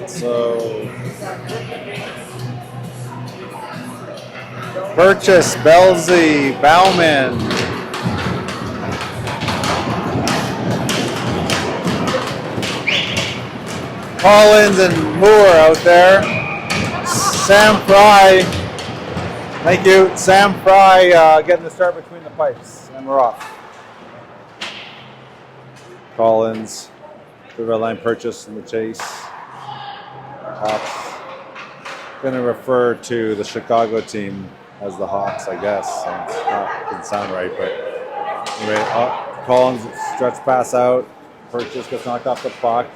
So Purchase, Belzy, Bauman. Collins and Moore out there. Sam Fry. Thank you. Sam Fry getting the start between the pipes. And we're off. Collins, the red line purchase in the chase. Hawks. Going to refer to the Chicago team as the Hawks, I guess. Doesn't sound right, but anyway, Collins stretch pass out. Purchase gets knocked off the puck.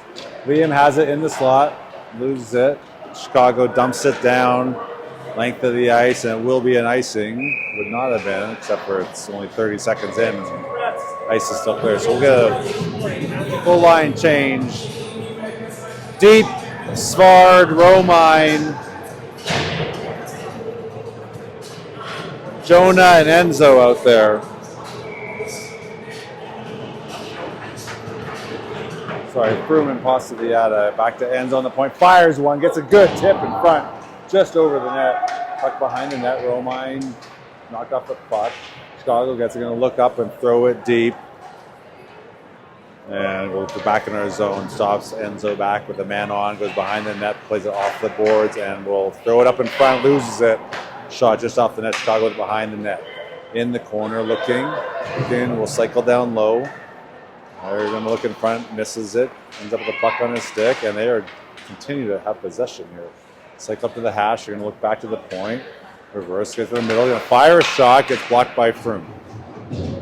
Liam has it in the slot, loses it. Chicago dumps it down, length of the ice, and it will be an icing. Would not have been, except for it's only 30 seconds in. And ice is still clear, so we'll get a full line change. Deep, Svard, Romine, Jonah, and Enzo out there. Sorry, Fruman Postadiata back to Enzo on the point. Fires one, gets a good tip in front, just over the net. Puck behind the net, Romine knocked off the puck. Chicago gets it, going to look up and throw it deep. And we'll go back in our zone. Stops Enzo back with the man on, goes behind the net, plays it off the boards, and we'll throw it up in front, loses it. Shot just off the net. Chicago behind the net. In the corner, looking. We'll cycle down low. They're going to look in front, misses it, ends up with a puck on his stick, and they are continue to have possession here. Cycle up to the hash. You're going to look back to the point. Reverse, get to the middle. Going to fire a shot, gets blocked by Froome.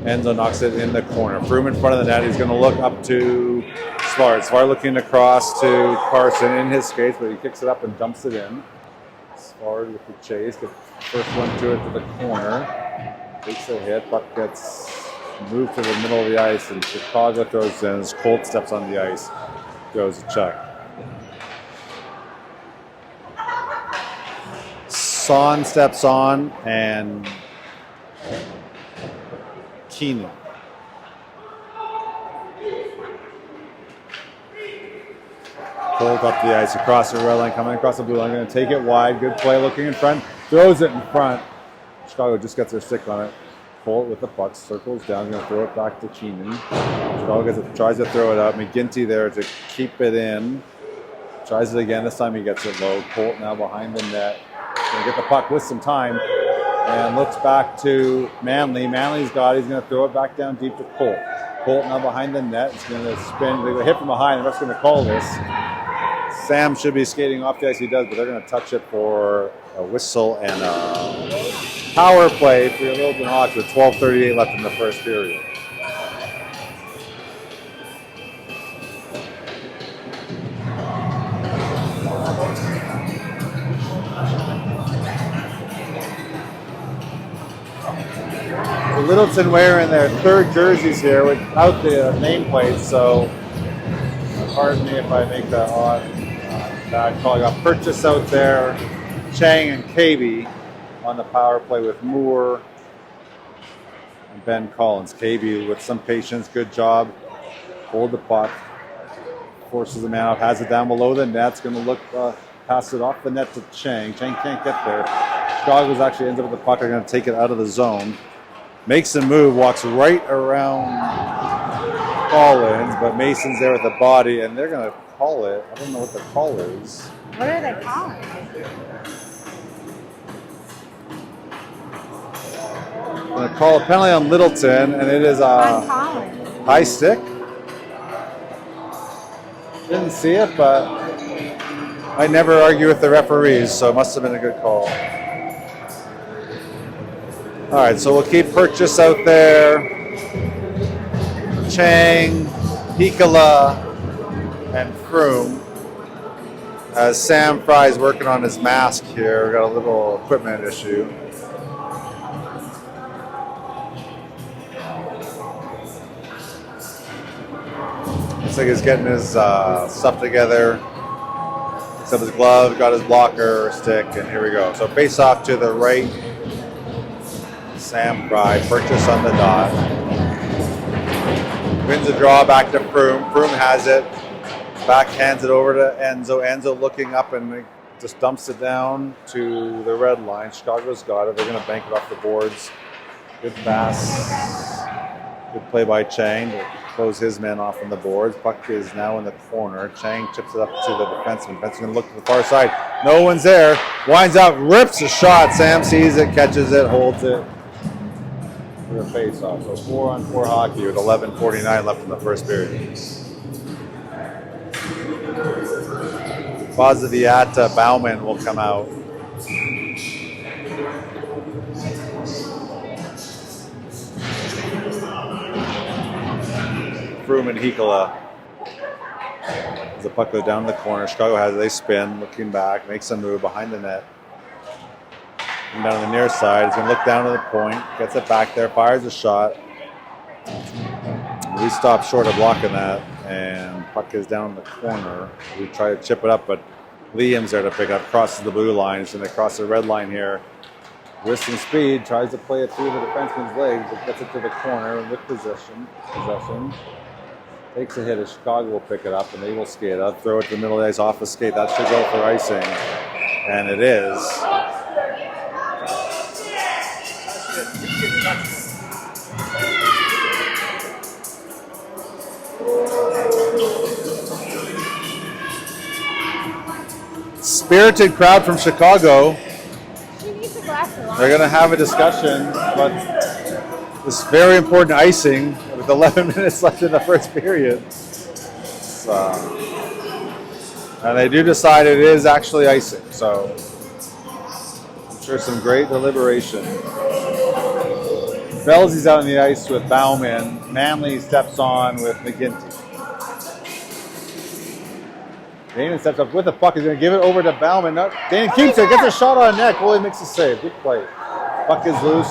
Enzo knocks it in the corner. Froome in front of the net. He's going to look up to Svard. Svard looking across to Carson in his skates, but he kicks it up and dumps it in. Svard with the chase. Gets the first one to it to the corner. Takes a hit. Puck gets moved to the middle of the ice, and Chicago throws in. As Colt steps on the ice, goes a check. Son steps on, and Keenan. Colt up the ice, across the red line, coming across the blue line, going to take it wide. Good play, looking in front, throws it in front. Chicago just gets their stick on it. Colt with the puck, circles down, going to throw it back to Keenan. Chicago tries to throw it up. McGinty there to keep it in. Tries it again. This time he gets it low. Colt now behind the net. Going to get the puck with some time. And looks back to Manley. Manley's got it. He's going to throw it back down deep to Colt. Colt now behind the net. He's going to spin. They hit from behind. The ref's going to call this. Sam should be skating off the ice. He does, but they're going to touch it for a whistle and a power play for your Littleton Hawks with 12:38 left in the first period. So Littleton wearing their third jerseys here without the nameplate, so pardon me if I make that odd bad call. I got Purchase out there, Chang and KB on the power play with Moore and Ben Collins. KB with some patience, good job. Hold the puck, forces the man out, has it down below the net. It's going to look, pass it off the net to Chang. Chang can't get there. Chicago's actually ends up with the puck. They're going to take it out of the zone. Makes a move, walks right around Collins, but Mason's there with the body, and they're going to call it. I don't know what the call is. What are they calling? I'm going to call a penalty on Littleton, and it is a high stick. Didn't see it, but I never argue with the referees, so it must have been a good call. All right, so we'll keep Purchase out there. Chang, Hikala, and Froome. As Sam Fry's working on his mask here, we got a little equipment issue. Looks like he's getting his stuff together. Picks up his glove, got his blocker stick, and here we go. So face off to the right. Sam Fry, Purchase on the dot. Wins the draw back to Froome. Froome has it. backhands it over to Enzo. Enzo looking up and just dumps it down to the red line. Chicago's got it. They're going to bank it off the boards. Good pass. Good play by Chang to close his men off on the boards. Puck is now in the corner. Chang chips it up to the defenseman. Defenseman going to look to the far side. No one's there. Winds out, rips a shot. Sam sees it, catches it, holds it for the face-off. So 4-on-4 hockey with 11:49 left in the first period. Poziviata Bauman will come out. Froome and Hikola. As the puck goes down the corner, Chicago has it. They spin, looking back, makes a move behind the net. And down on the near side, he's going to look down to the point, gets it back there, fires a shot. We stop short of blocking that, and puck is down in the corner. We try to chip it up, but Liam's there to pick up, crosses the blue line. He's going to cross the red line here. Risking speed, tries to play it through the defenseman's legs, but gets it to the corner with possession. Takes a hit, as Chicago will pick it up, and they will skate up, throw it to the middle of the ice, off the skate. That should go for icing, and it is. Spirited crowd from Chicago. They're going to have a discussion, but this very important icing with 11 minutes left in the first period. And they do decide it is actually icing, so I'm sure some great deliberation. Belzy's out on the ice with Bauman. Manley steps on with McGinty. Danon steps up with the puck. He's going to give it over to Bauman. No, Danon keeps it, gets a shot on net. Goalie makes a save. Good play. Puck is loose.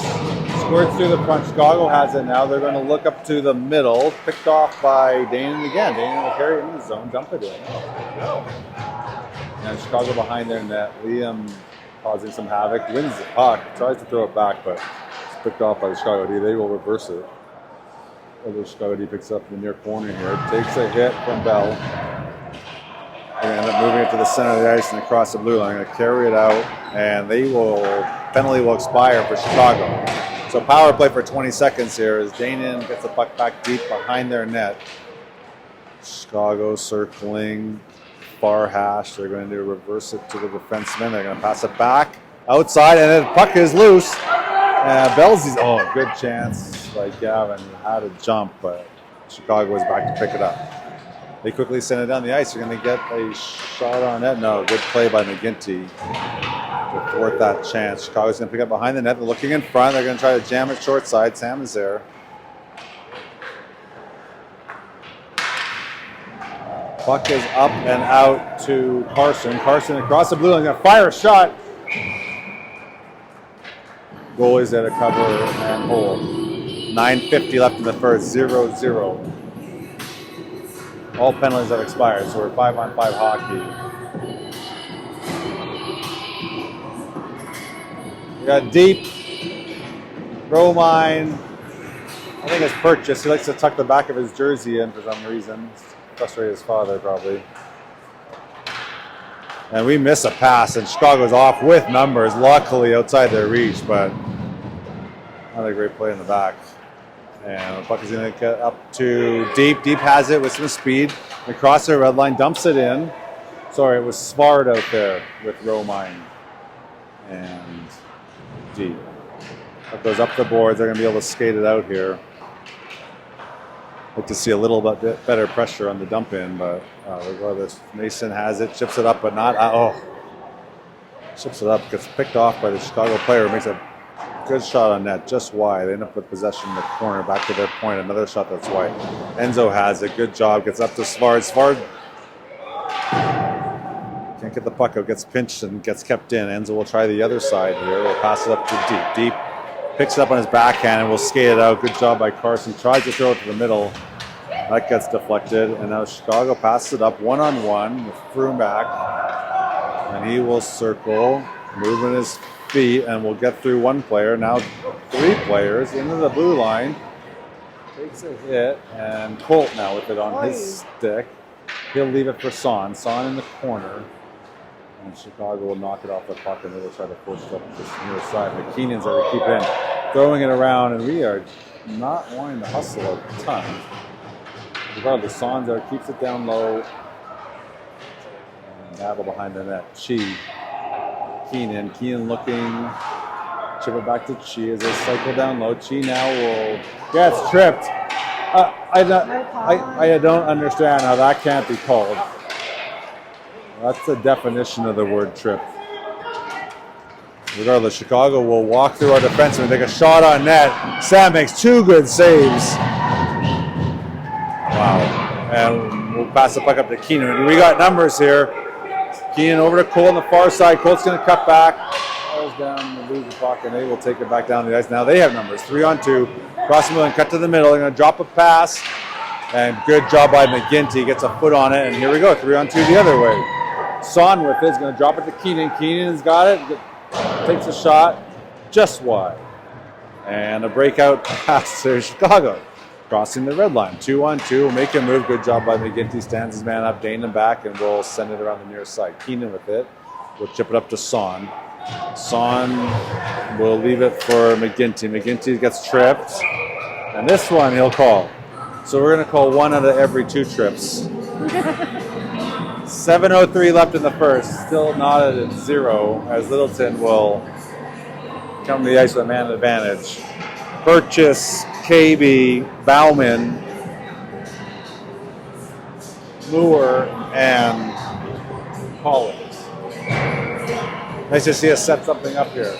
Squirts through the front. Chicago has it now. They're going to look up to the middle. Picked off by Danon again. Danon will carry it in the zone. Dump it in. And Chicago behind their net. Liam causing some havoc. Wins the puck. Tries to throw it back, but it's picked off by the Chicago D. They will reverse it. Although Chicago D picks up in the near corner here. Takes a hit from Bell. They end up moving it to the center of the ice and across the blue line. They're going to carry it out, and penalty will expire for Chicago. So power play for 20 seconds here as Danon gets the puck back deep behind their net. Chicago circling far hash. They're going to reverse it to the defenseman. They're going to pass it back outside, and the puck is loose. Belzy's, good chance by Gavin. He had a jump, but Chicago was back to pick it up. They quickly send it down the ice. They're going to get a shot on net. No, good play by McGinty to thwart that chance. Chicago's going to pick up behind the net. They're looking in front. They're going to try to jam it short side. Sam is there. Puck is up and out to Carson. Carson across the blue line. Going to fire a shot. Goalie's there to cover and hold. 9:50 left in the first. 0-0. All penalties have expired, so we're 5-on-5 hockey. We got deep. Romine. I think it's purchased. He likes to tuck the back of his jersey in for some reason. Frustrated his father, probably. And we miss a pass, and Chicago's off with numbers, luckily outside their reach, but not a great play in the back. And the puck is going to get up to Deep. Deep has it with some speed. Across the red line, dumps it in. Sorry, it was Svard out there with Romine and Deep. Puck goes up the boards. They're going to be able to skate it out here. Like to see a little bit better pressure on the dump in, but regardless, Mason has it, chips it up, but not. Chips it up, gets picked off by the Chicago player, makes a good shot on net, just wide. They end up with possession in the corner, back to their point. Another shot that's wide. Enzo has it. Good job. Gets up to Svard. Svard can't get the puck out. Gets pinched and gets kept in. Enzo will try the other side here. We'll pass it up to Deep. Deep picks it up on his backhand and will skate it out. Good job by Carson. Tries to throw it to the middle. That gets deflected. And now Chicago passes it up one-on-one with Froome back. And he will circle, moving his feet, and we'll get through one player. Now 3 players into the blue line. Takes a hit, and Colt now with it on his stick. He'll leave it for Son. Son in the corner. And Chicago will knock it off the puck and they will try to force it up this near side. McKinnon's there to keep it in. Throwing it around, and we are not wanting to hustle a ton. Regardless, Son's there, keeps it down low. And battle behind the net. Keenan looking. Chip it back to Chi as they cycle down low. Chi now will gets tripped. I don't understand how that can't be called. That's the definition of the word trip. Regardless, Chicago will walk through our defenseman, take a shot on net. Sam makes 2 good saves. Wow. And we'll pass the puck up to Keenan. We got numbers here. Keenan over to Cole on the far side. Colt's going to cut back. Falls down and lose the puck, and they will take it back down the ice. Now they have numbers. 3-on-2. Cross the middle and cut to the middle. They're going to drop a pass. And good job by McGinty. Gets a foot on it, and here we go. 3-on-2 the other way. Son with it is going to drop it to Keenan. Keenan's got it. Takes a shot just wide. And a breakout pass to Chicago. Crossing the red line. 2-on-2. We'll make a move. Good job by McGinty. Stands his man up. Dane him back. And we'll send it around the near side. Keenan with it. We'll chip it up to Son. Son will leave it for McGinty. McGinty gets tripped. And this one he'll call. So we're going to call 1 out of every 2 trips. 7:03 left in the first. Still not at 0 as Littleton will come to the ice with a man advantage. Purchase, KB, Bauman, Moore, and Collins. Nice to see us set something up here.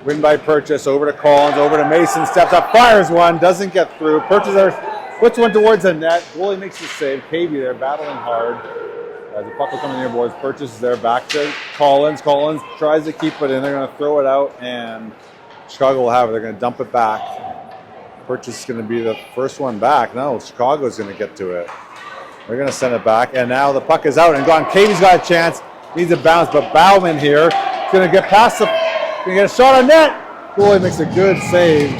Win by Purchase, over to Collins, over to Mason, steps up, fires one, doesn't get through. Purchase puts one towards the net. Goalie makes the save. KB there battling hard. As the puck will come in near boards, Purchase is there, back to Collins. Collins tries to keep it in. They're going to throw it out, and Chicago will have it. They're going to dump it back. Purchase is going to be the first one back. No, Chicago is going to get to it. They're going to send it back, and now the puck is out and gone. KB's got a chance. Needs a bounce, but Bauman here is going to get past the... Going to get a shot on net. Goalie makes a good save.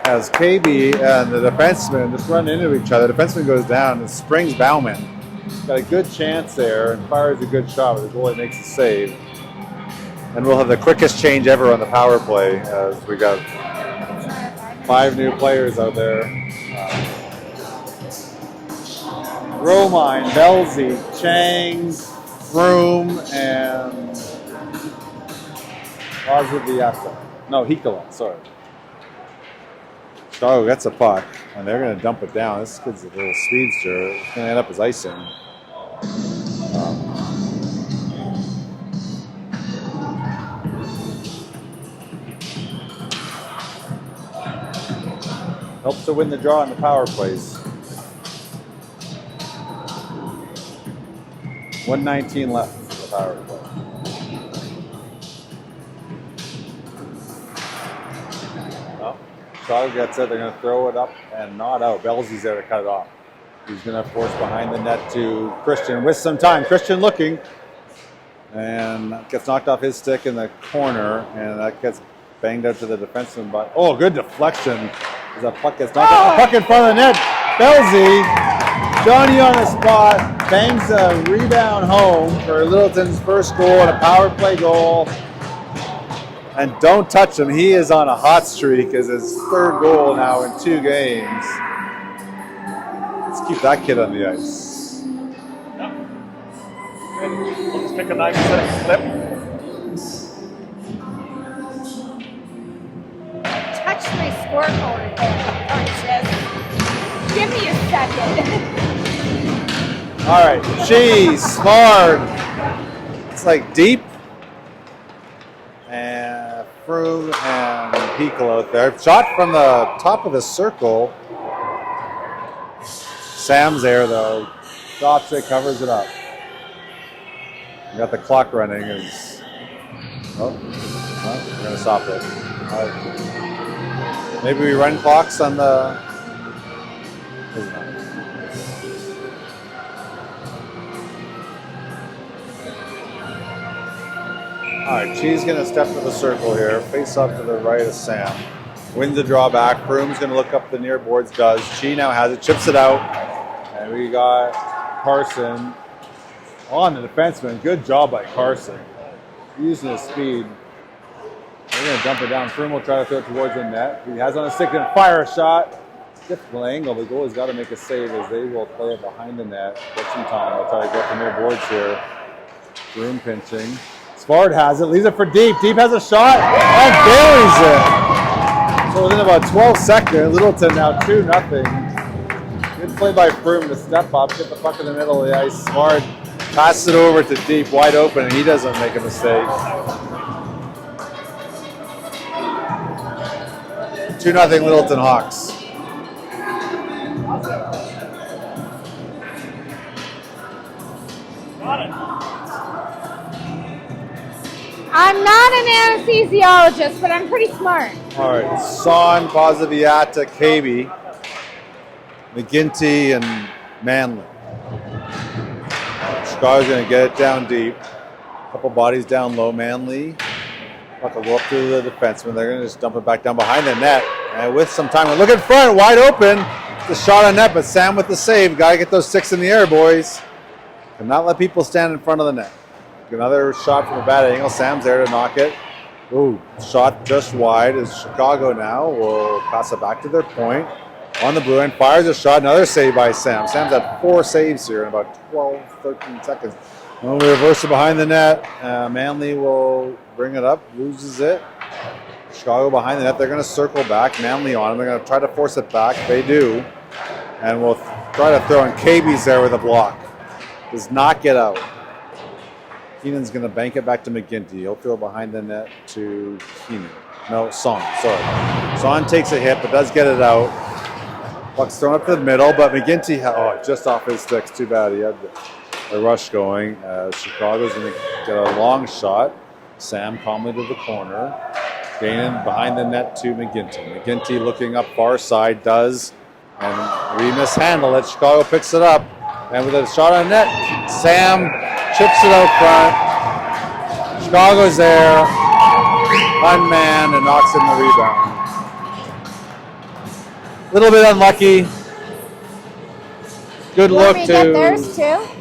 As KB and the defenseman just run into each other. The defenseman goes down and springs Bauman. Got a good chance there and fires a good shot, but the goalie makes a save. And we'll have the quickest change ever on the power play as we got 5 new players out there. Romine, Belzy, Chang, Froome, and Hikola, sorry. Chicago gets a puck, and they're going to dump it down. This kid's a little speedster. It's going to end up as icing. Helps to win the draw in the power plays. 1:19 left in the power play. Chicago gets it. They're going to throw it up and not out. Belzy's there to cut it off. He's going to force behind the net to Christian with some time. Christian looking and gets knocked off his stick in the corner, and that gets banged out to the defenseman. But good deflection as that puck gets knocked out. Puck in front of the net. Belzy, Johnny on the spot, bangs a rebound home for Littleton's first goal and a power play goal. And don't touch him. He is on a hot streak as his 3rd goal now in 2 games. Let's keep that kid on the ice. Yep. Let's pick a 9-second clip. Touch my scoreboard there, Purchase. Give me a second. All right, Cheese, Smart. It's like deep. And Froome and Piccolo out there. Shot from the top of the circle. Sam's there though. Stops it, covers it up. We got the clock running. We're going to stop it. Maybe we run clocks on the... All right, Chi's going to step to the circle here, face up to the right of Sam. wins the draw back. Froome's going to look up the near boards, does. Chi now has it, chips it out. And we got Carson on the defenseman. Good job by Carson. Using his speed. They're going to dump it down. Froome will try to throw it towards the net. He has on a stick and fire a shot. Difficult angle. The goalie's got to make a save as they will play it behind the net. Get some time. They'll try to get the near boards here. Froome pinching. Spard has it. Leaves it for Deep. Deep has a shot and buries it. So within about 12 seconds, Littleton now 2-0. Good play by Froome to step up, get the puck in the middle of the ice. Spard passes it over to Deep, wide open, and he doesn't make a mistake. 2-0 Littleton Hawks. I'm not an anesthesiologist, but I'm pretty smart. All right, Son, Poziviata, KB, McGinty, and Manley. Chicago's going to get it down deep. A couple bodies down low. Manley. Puck will go up to the defenseman. They're going to just dump it back down behind the net. And with some time, look in front, wide open. The shot on net, but Sam with the save. Got to get those sticks in the air, boys. Cannot let people stand in front of the net. Another shot from a bad angle. Sam's there to knock it. Ooh, shot just wide as Chicago now will pass it back to their point. On the blue end, fires a shot. Another save by Sam. Sam's had 4 saves here in about 12, 13 seconds. When we reverse it behind the net, Manley will bring it up, loses it. Chicago behind the net. They're going to circle back. Manley on him. They're going to try to force it back. They do. And we'll try to throw in. KB's there with a block. Does not get out. Keenan's going to bank it back to McGinty. He'll throw it behind the net to Keenan. No, Son. Sorry. Son takes a hit, but does get it out. Puck's thrown up to the middle, but McGinty, just off his sticks. Too bad he had a rush going. Chicago's going to get a long shot. Sam calmly to the corner. Gaining behind the net to McGinty. McGinty looking up far side, does. And we mishandle it. Chicago picks it up. And with a shot on net, Sam chips it out front. Chicago's there. Unmanned and knocks in the rebound. A little bit unlucky. Good look to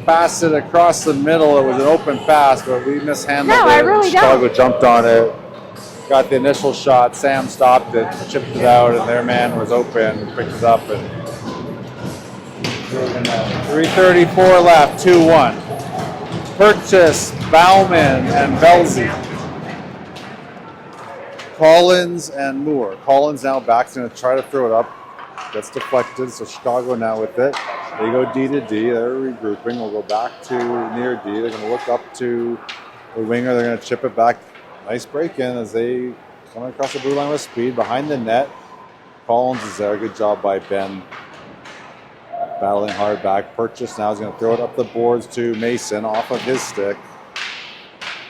pass it across the middle. It was an open pass, but we mishandled it. I really Chicago jumped on it. Got the initial shot. Sam stopped it, chipped it out, and their man was open. Picked it up, and 3:34 left. 2-1. Purchase, Bauman, and Belzy. Collins and Moore. Collins now back. Going to try to throw it up. Gets deflected, so Chicago now with it. They go D to D. They're regrouping. We'll go back to near D. They're going to look up to the winger. They're going to chip it back. Nice break in as they come across the blue line with speed. Behind the net, Collins is there. Good job by Ben. Battling hard back. Purchase now is going to throw it up the boards to Mason off of his stick.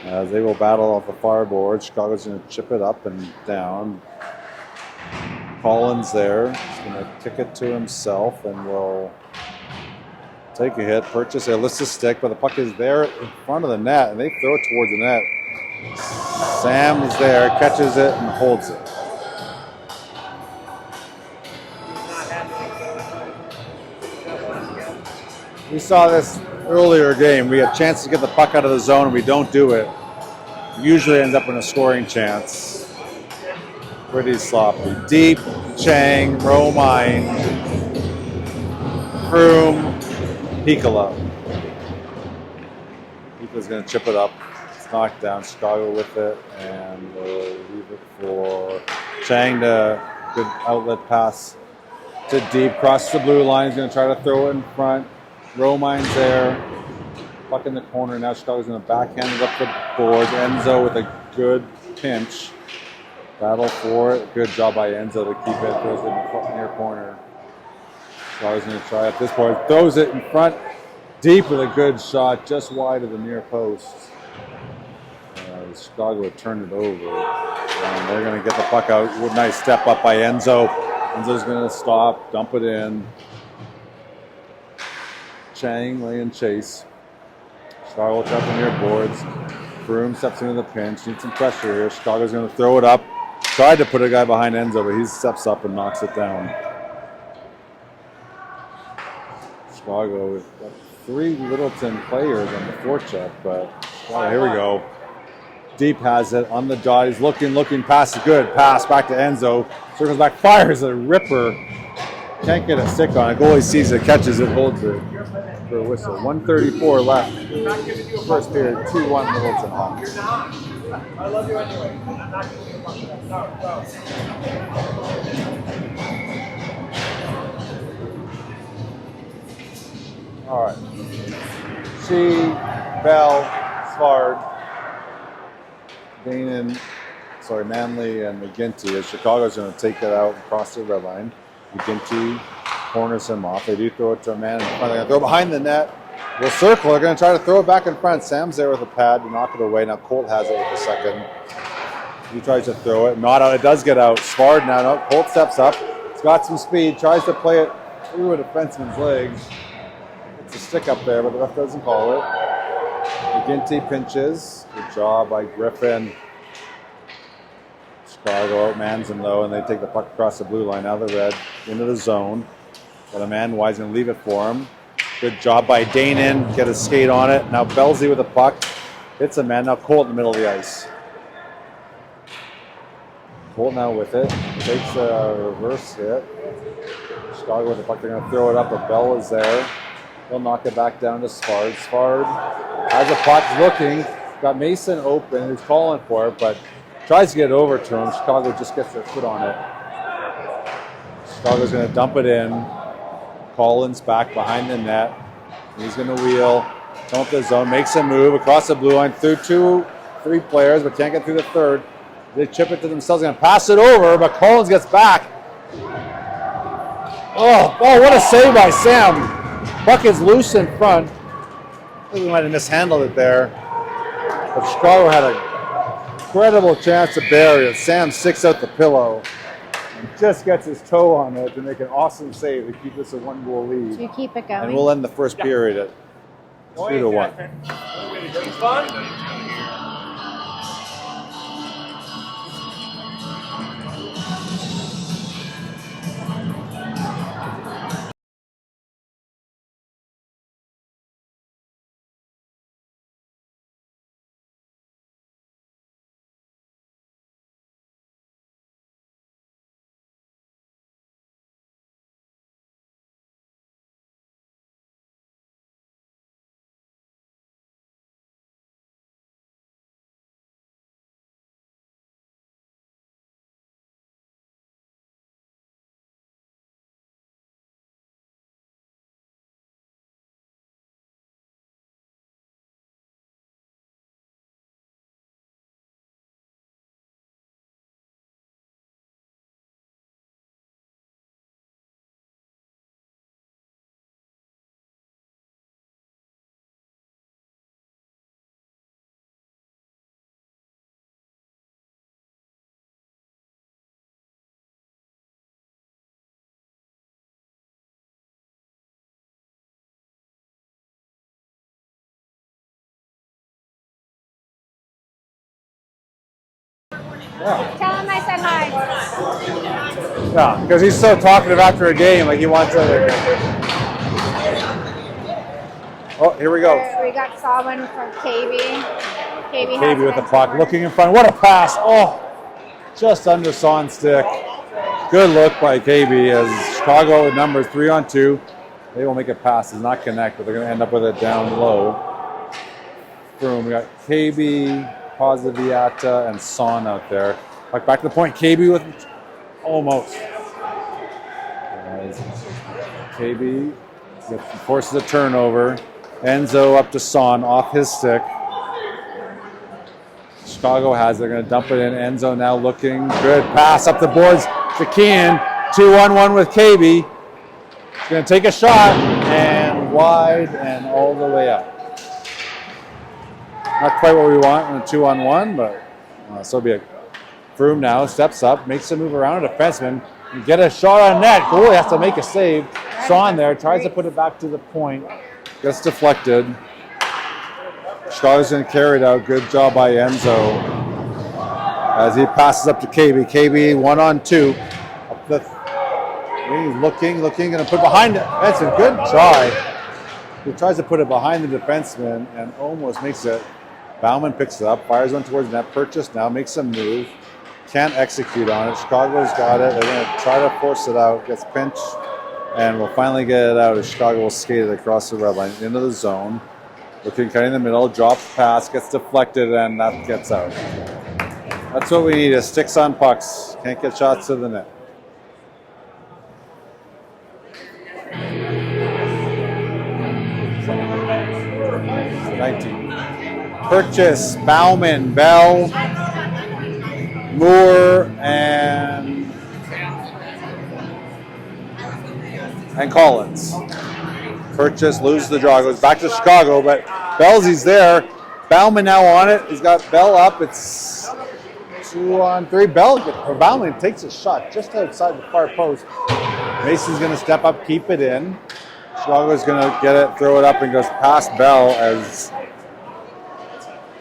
As they will battle off the far board. Chicago's going to chip it up and down. Collins there. He's going to kick it to himself and will take a hit. Purchase there. Lifts the stick, but the puck is there in front of the net, and they throw it towards the net. Sam is there, catches it, and holds it. We saw this earlier game. We had a chance to get the puck out of the zone, and we don't do it. Usually ends up in a scoring chance. Pretty sloppy. Deep, Chang, Romine, Froome, Piccola. Piccola's going to chip it up. It's knocked down. Chicago with it, and we'll leave it for Chang to good outlet pass to Deep. Crosses the blue line. He's going to try to throw it in front. Romine's there. Puck in the corner. Now Chicago's going to backhand it up the boards. Enzo with a good pinch. Battle for it. Good job by Enzo to keep it. Throws it in the near corner. Chicago's going to try at this point. Throws it in front. Deep with a good shot. Just wide of the near post. Chicago would turn it over. And they're going to get the puck out. Nice step up by Enzo. Enzo's going to stop. Dump it in. Chang laying chase. Chicago will try the near boards. Froome steps into the pinch. Needs some pressure here. Chicago's going to throw it up. Tried to put a guy behind Enzo, but he steps up and knocks it down. Chicago with 3 Littleton players on the forecheck, but here we go. Deep has it on the dot. He's looking, pass is good. Pass back to Enzo. Circles back, fires a ripper. Can't get a stick on it. Goalie sees it, catches it, holds it for a whistle. 1:34 left. First period, 2-1 Littleton Hawks. I love you anyway. I'm not giving you a fuck. No. All right. Bell, Svard, Manley, and McGinty. As Chicago's going to take it out and cross the red line. McGinty corners him off. They do throw it to a man in front. They're going to throw behind the net. We'll circle. They're going to try to throw it back in front. Sam's there with a pad to knock it away. Now Colt has it with the second. He tries to throw it. Not out. It does get out. Svard now. No, Colt steps up. He's got some speed. Tries to play it through a defenseman's legs. It's a stick up there, but the ref doesn't call it. McGinty pinches. Good job by Griffin. Chicago outmans him though, and they take the puck across the blue line. Now the red into the zone. Got a man wise going to leave it for him. Good job by Danon. Get a skate on it. Now Belzy with the puck. Hits a man. Now Colt in the middle of the ice. Colt now with it. Takes a reverse hit. Chicago with the puck. They're going to throw it up, but Bell is there. He'll knock it back down to Svard. Svard has a puck, looking. Got Mason open. He's calling for it, but tries to get it over to him. Chicago just gets their foot on it. Chicago's going to dump it in. Collins back behind the net. He's going to wheel. Come up the zone. Makes a move across the blue line through 3 players, but can't get through the third. They chip it to themselves. Going to pass it over, but Collins gets back. Oh, what a save by Sam. Puck is loose in front. I think we might have mishandled it there. But Chicago had an incredible chance to bury it. Sam sticks out the pillow and just gets his toe on it to make an awesome save to keep this a 1-goal lead. Do you keep it going? And we'll end the first period at 2-1. It's fun. Yeah. Tell him I said hi. Yeah, because he's so talkative after a game, like he wants to. Oh, here we go. We got someone from KB. KB with the puck, looking in front. What a pass! Oh, just under Son's stick. Good look by KB as Chicago with numbers 3-on-2. They will make a pass, does not connect, but they're going to end up with it down low. Boom, we got KB, Poziviata, and Son out there. Back to the point. KB with almost. KB forces a turnover. Enzo up to Son off his stick. Chicago has it. They're going to dump it in. Enzo now looking good. Pass up the boards to Kean. 2-on-1 with KB. He's going to take a shot and wide and all the way up. Not quite what we want on a 2-on-1, but so be it. Froome now steps up, makes a move around a defenseman, and get a shot on net. Goalie has to make a save. Son there tries to put it back to the point, gets deflected. Chicago's going to carry it out. Good job by Enzo. as he passes up to KB. KB 1-on-2. Up the he's looking, going to put behind it. That's a good try. He tries to put it behind the defenseman and almost makes it. Bauman picks it up, fires one towards net. Purchase now makes a move. Can't execute on it. Chicago's got it. They're going to try to force it out. Gets pinched and will finally get it out as Chicago will skate it across the red line into the zone. Looking, cutting in the middle, drops pass, gets deflected, and that gets out. That's what we need is sticks on pucks. Can't get shots to the net. Purchase, Bauman, Bell, Moore, and Collins. Purchase, loses the draw, goes back to Chicago, but Bellsy's there. Bauman now on it. He's got Bell up. It's 2-on-3. Bauman takes a shot just outside the far post. Mason's going to step up, keep it in. Chicago's going to get it, throw it up, and goes past Bell as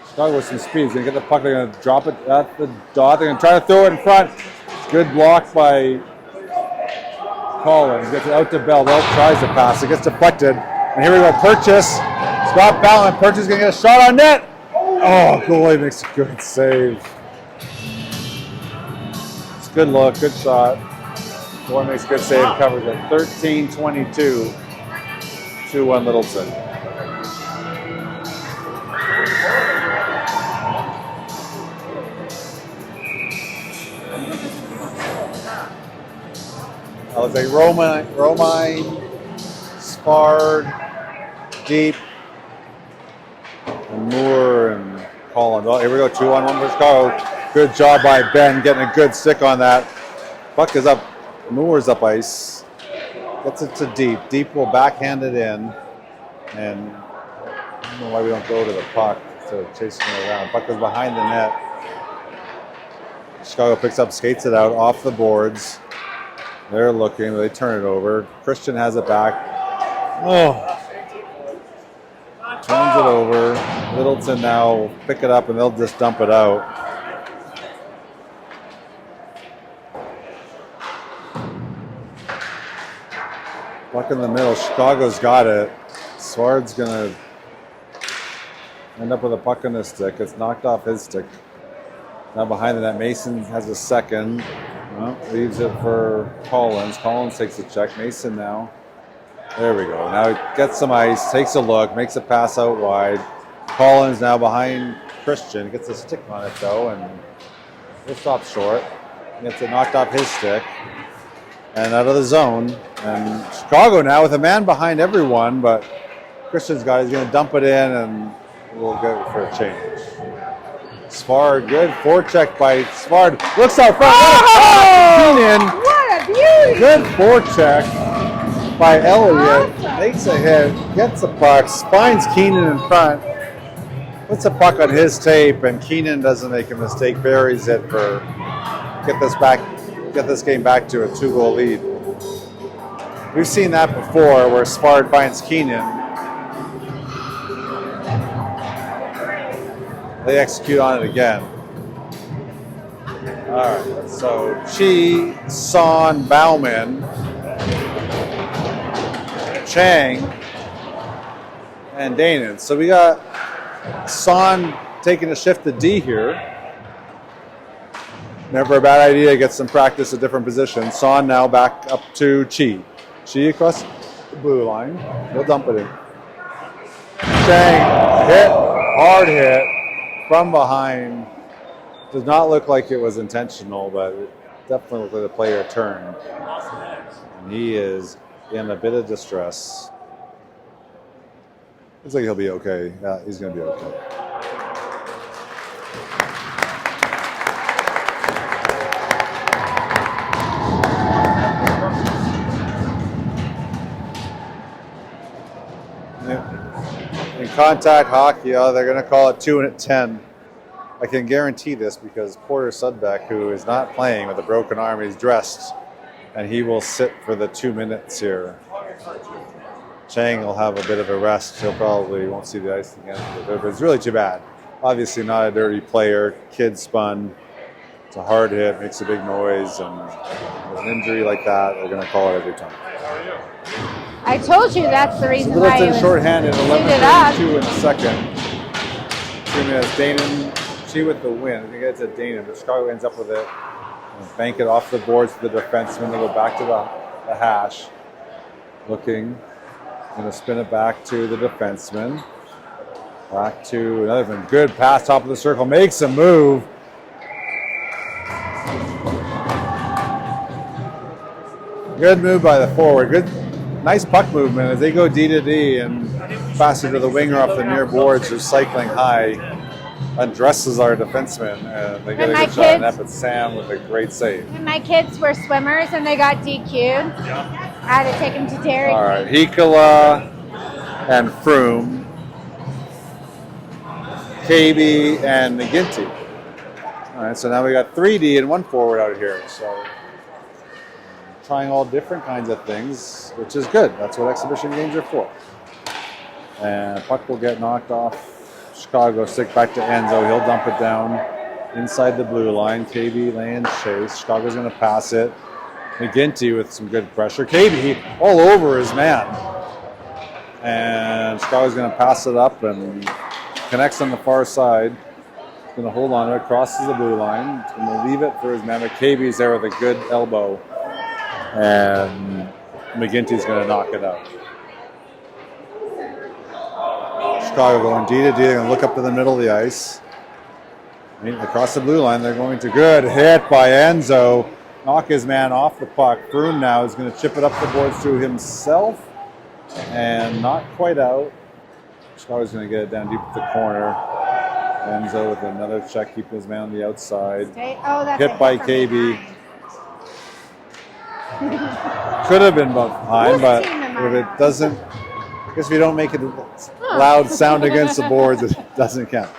Chicago with some speed. He's going to get the puck. They're going to drop it at the dot. They're going to try to throw it in front. Good block by Collins. Gets it out to Bell. Bell tries to pass. It gets deflected. And here we go. Purchase. Scott Bauman. Purchase is going to get a shot on net. Oh, goalie makes a good save. It's a good look. Good shot. Goalie makes a good save. Covers it. 13-22. 2-1 Littleton. I was like Romine, Spard, Deep, and Moore and Collins. Oh, here we go, 2-on-1 for Chicago. Good job by Ben getting a good stick on that. Puck is up, Moore's up ice. Gets it to Deep. Deep will backhand it in. And I don't know why we don't go to the puck instead of chasing it around. Puck is behind the net. Chicago picks up, skates it out off the boards. They're looking, they turn it over. Christian has it back. Oh. Turns it over. Littleton now will pick it up and they'll just dump it out. Puck in the middle. Chicago's got it. Sward's going to end up with a puck on his stick. It's knocked off his stick. Now behind the net, Mason has a second. Well, leaves it for Collins. Collins takes a check. Mason now. There we go. Now he gets some ice, takes a look, makes a pass out wide. Collins now behind Christian. Gets a stick on it though, and he'll stop short. Gets it knocked off his stick. And out of the zone. And Chicago now with a man behind everyone, but Christian's got it. He's going to dump it in, and we'll go for a change. Svard, good forecheck by Svard. Looks out front. Keenan. What a beauty! Good forecheck by Elliott. Makes a hit, gets the puck, finds Keenan in front, puts a puck on his tape, and Keenan doesn't make a mistake. Buries it for get this game back to a 2-goal lead. We've seen that before, where Svard finds Keenan. They execute on it again. All right, so Chi, Son, Bauman, Chang, and Danon. So we got Son taking a shift to D here. Never a bad idea to get some practice at different positions. Son now back up to Chi. Chi across the blue line. He'll dump it in. Chang, hit, hard hit. From behind, does not look like it was intentional, but it definitely looked like the player turned. And he is in a bit of distress. Looks like he'll be okay. Yeah, he's going to be okay. In contact hockey, they're going to call it 2 and at 10. I can guarantee this because Porter Sudbeck, who is not playing with a broken arm, he's dressed, and he will sit for the 2 minutes here. Chang will have a bit of a rest. He'll probably won't see the ice again, but it's really too bad. Obviously not a dirty player, kid spun, It's a hard hit, makes a big noise, and with an injury like that, they're going to call it every time. I told you that's the reason why it Littleton was shorthanded, suited up. 11:32 in the second. 2 minutes. Danon, she with the win. I think it's a Danon, but Chicago ends up with it. Bank it off the boards to the defenseman. They go back to the hash. Looking. Going to spin it back to the defenseman. Back to another one. Good pass, top of the circle. Makes a move. Good move by the forward. Good, nice puck movement as they go D to D and pass it to the winger off the near boards who's cycling high. Undresses our defenseman and they get a good shot on that, but Sam with a great save. And my kids were swimmers and they got DQ'd. I had to take them to Dairy All right, Hikala and Froome, KB and McGinty. All right, so now we got 3D and 1 forward out here. So trying all different kinds of things, which is good. That's what exhibition games are for. And puck will get knocked off Chicago, stick back to Enzo. He'll dump it down inside the blue line. KB lands chase. Chicago's going to pass it. McGinty with some good pressure. KB all over his man. And Chicago's going to pass it up and connects on the far side. He's going to hold on to it, crosses the blue line. He's going to leave it for his man. But KB's there with a good elbow. And McGinty's going to knock it out. Chicago going D to D. They're going to look up to the middle of the ice. Across the blue line, they're going to good hit by Enzo. Knock his man off the puck. Froome now is going to chip it up the boards to himself. And not quite out. Chicago's going to get it down deep at the corner. Enzo with another check, keeping his man on the outside. Hit by KB. Could have been behind, but if it doesn't, I guess if you don't make it loud sound against the boards, it doesn't count.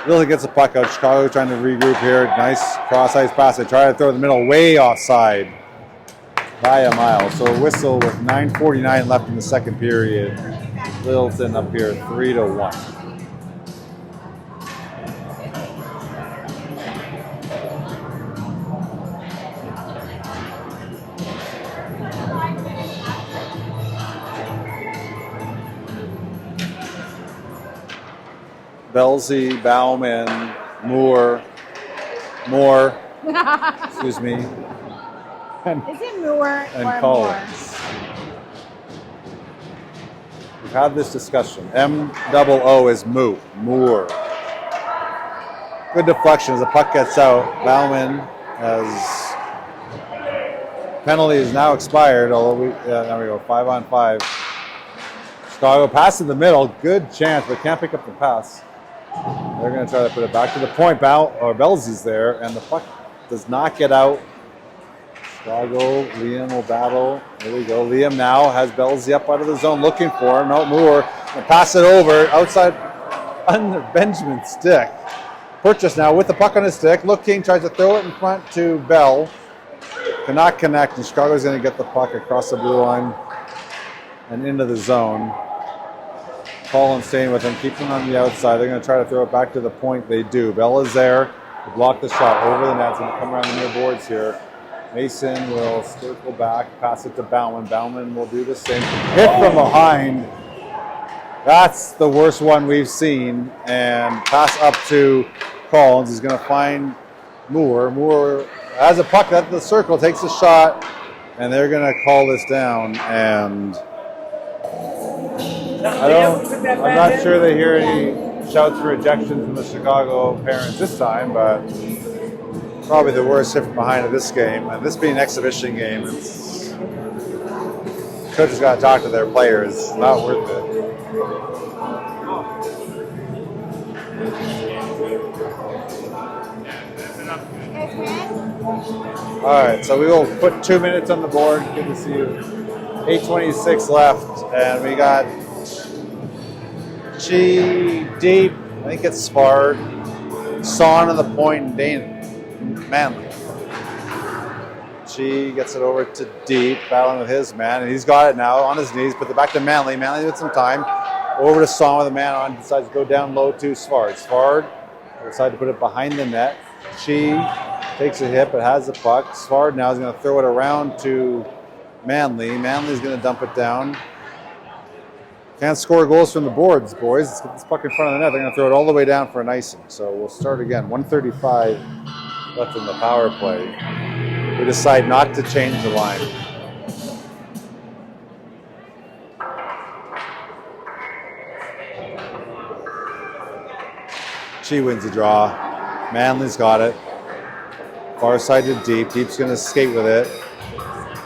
Really gets the puck out. Chicago trying to regroup here. Nice cross-ice pass. They try to throw it in the middle, way offside by a mile. So a whistle with 9:49 left in the second period. Littleton up here 3-1. Belzy, Bauman, Moore, excuse me. Is it Moore or Collins. We've had this discussion. M-double-O is Moore. Good deflection as the puck gets out. Bauman has penalty is now expired, although there we go, 5-on-5. Chicago pass in the middle, good chance, but can't pick up the pass. They're going to try to put it back to the point. Belzy's there, and the puck does not get out. Chicago, Liam will battle. There we go. Liam now has Belzy up out of the zone looking for him. No, Moore. And pass it over outside under Benjamin's stick. Purchase now with the puck on his stick. Looking, tries to throw it in front to Bell. Cannot connect, and Chicago's going to get the puck across the blue line and into the zone. Collins staying with him, keeping him on the outside. They're going to try to throw it back to the point. They do. Bell is there to block the shot over the net. It's going to come around the near boards here. Mason will circle back, pass it to Bauman. Bauman will do the same. Hit from behind. That's the worst one we've seen. And pass up to Collins. He's going to find Moore. Moore has a puck at the circle, takes a shot, and they're going to call this down. And I'm not sure they hear any shouts for ejection from the Chicago parents this time, but probably the worst hit from behind of this game. And this being an exhibition game, coaches got to talk to their players. It's not worth it. All right, so we will put 2 minutes on the board. Good to see you. 8:26 left, and we got Chi deep. I think it's Spard. Son on the point, and Dane Manley. Chi gets it over to deep, battling with his man, and he's got it now on his knees. Put it back to Manley. Manley with some time. Over to Son with a man on. Decides to go down low to Spard. Spard decided to put it behind the net. Chi Takes a hit, but has the puck. Svard now is going to throw it around to Manley. Manley's going to dump it down. Can't score goals from the boards, boys. Let's get this puck in front of the net. They're going to throw it all the way down for an icing. So we'll start again. 1:35 left in the power play. We decide not to change the line. She wins the draw. Manley's got it. Far side to Deep. Deep's going to skate with it.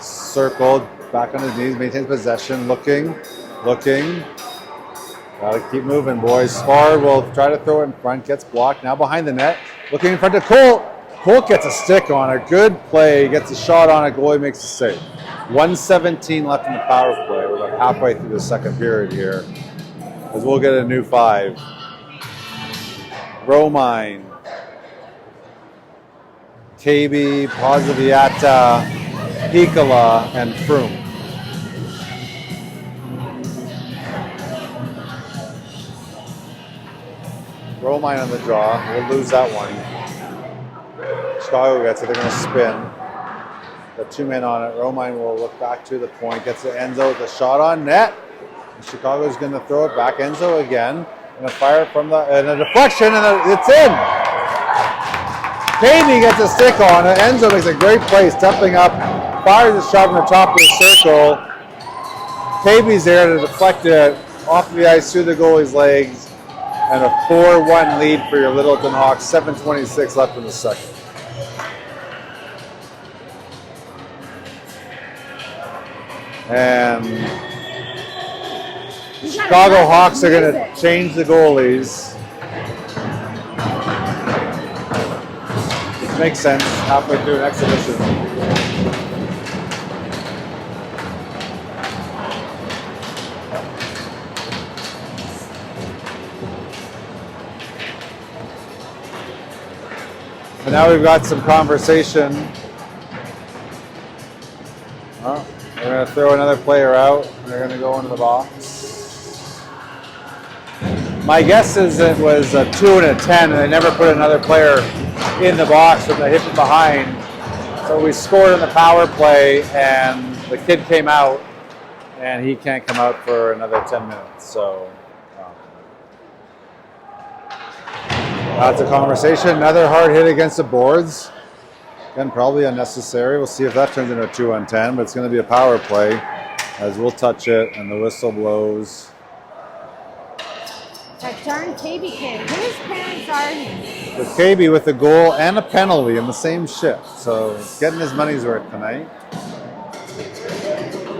Circled. Back on his knees. Maintains possession. Looking. Gotta keep moving, boys. Spar will try to throw it in front. Gets blocked. Now behind the net. Looking in front to Colt. Colt gets a stick on it. Good play. Gets a shot on it. Goalie makes a save. 1:17 left in the power play. We're about halfway through the second period here. As we'll get a new 5. Romine. KB, Poziviata, Hikola, and Froome. Romine on the draw. We'll lose that one. Chicago gets it. They're going to spin. Got 2 men on it. Romine will look back to the point. Gets to Enzo with a shot on net. And Chicago's going to throw it back. Enzo again. Going to fire from and a deflection, and it's in. KB gets a stick on it. Enzo makes a great play, stepping up, fires a shot from the top of the circle. KB's there to deflect it off the ice through the goalie's legs, and a 4-1 lead for your Littleton Hawks. 7:26 left in the second. And Chicago Hawks are going to change the goalies. Makes sense halfway through an exhibition. But now we've got some conversation. Well, we're going to throw another player out. They're going to go into the box. My guess is it was a 2 and a 10, and they never put another player in the box with a hit from behind. So we scored in the power play, and the kid came out, and he can't come out for another 10 minutes. So that's a conversation. Another hard hit against the boards. Again, probably unnecessary. We'll see if that turns into a 2 on 10, but it's going to be a power play as we'll touch it, and the whistle blows. That darn KB kid. Whose parents are he? With KB with a goal and a penalty in the same shift. So he's getting his money's worth tonight.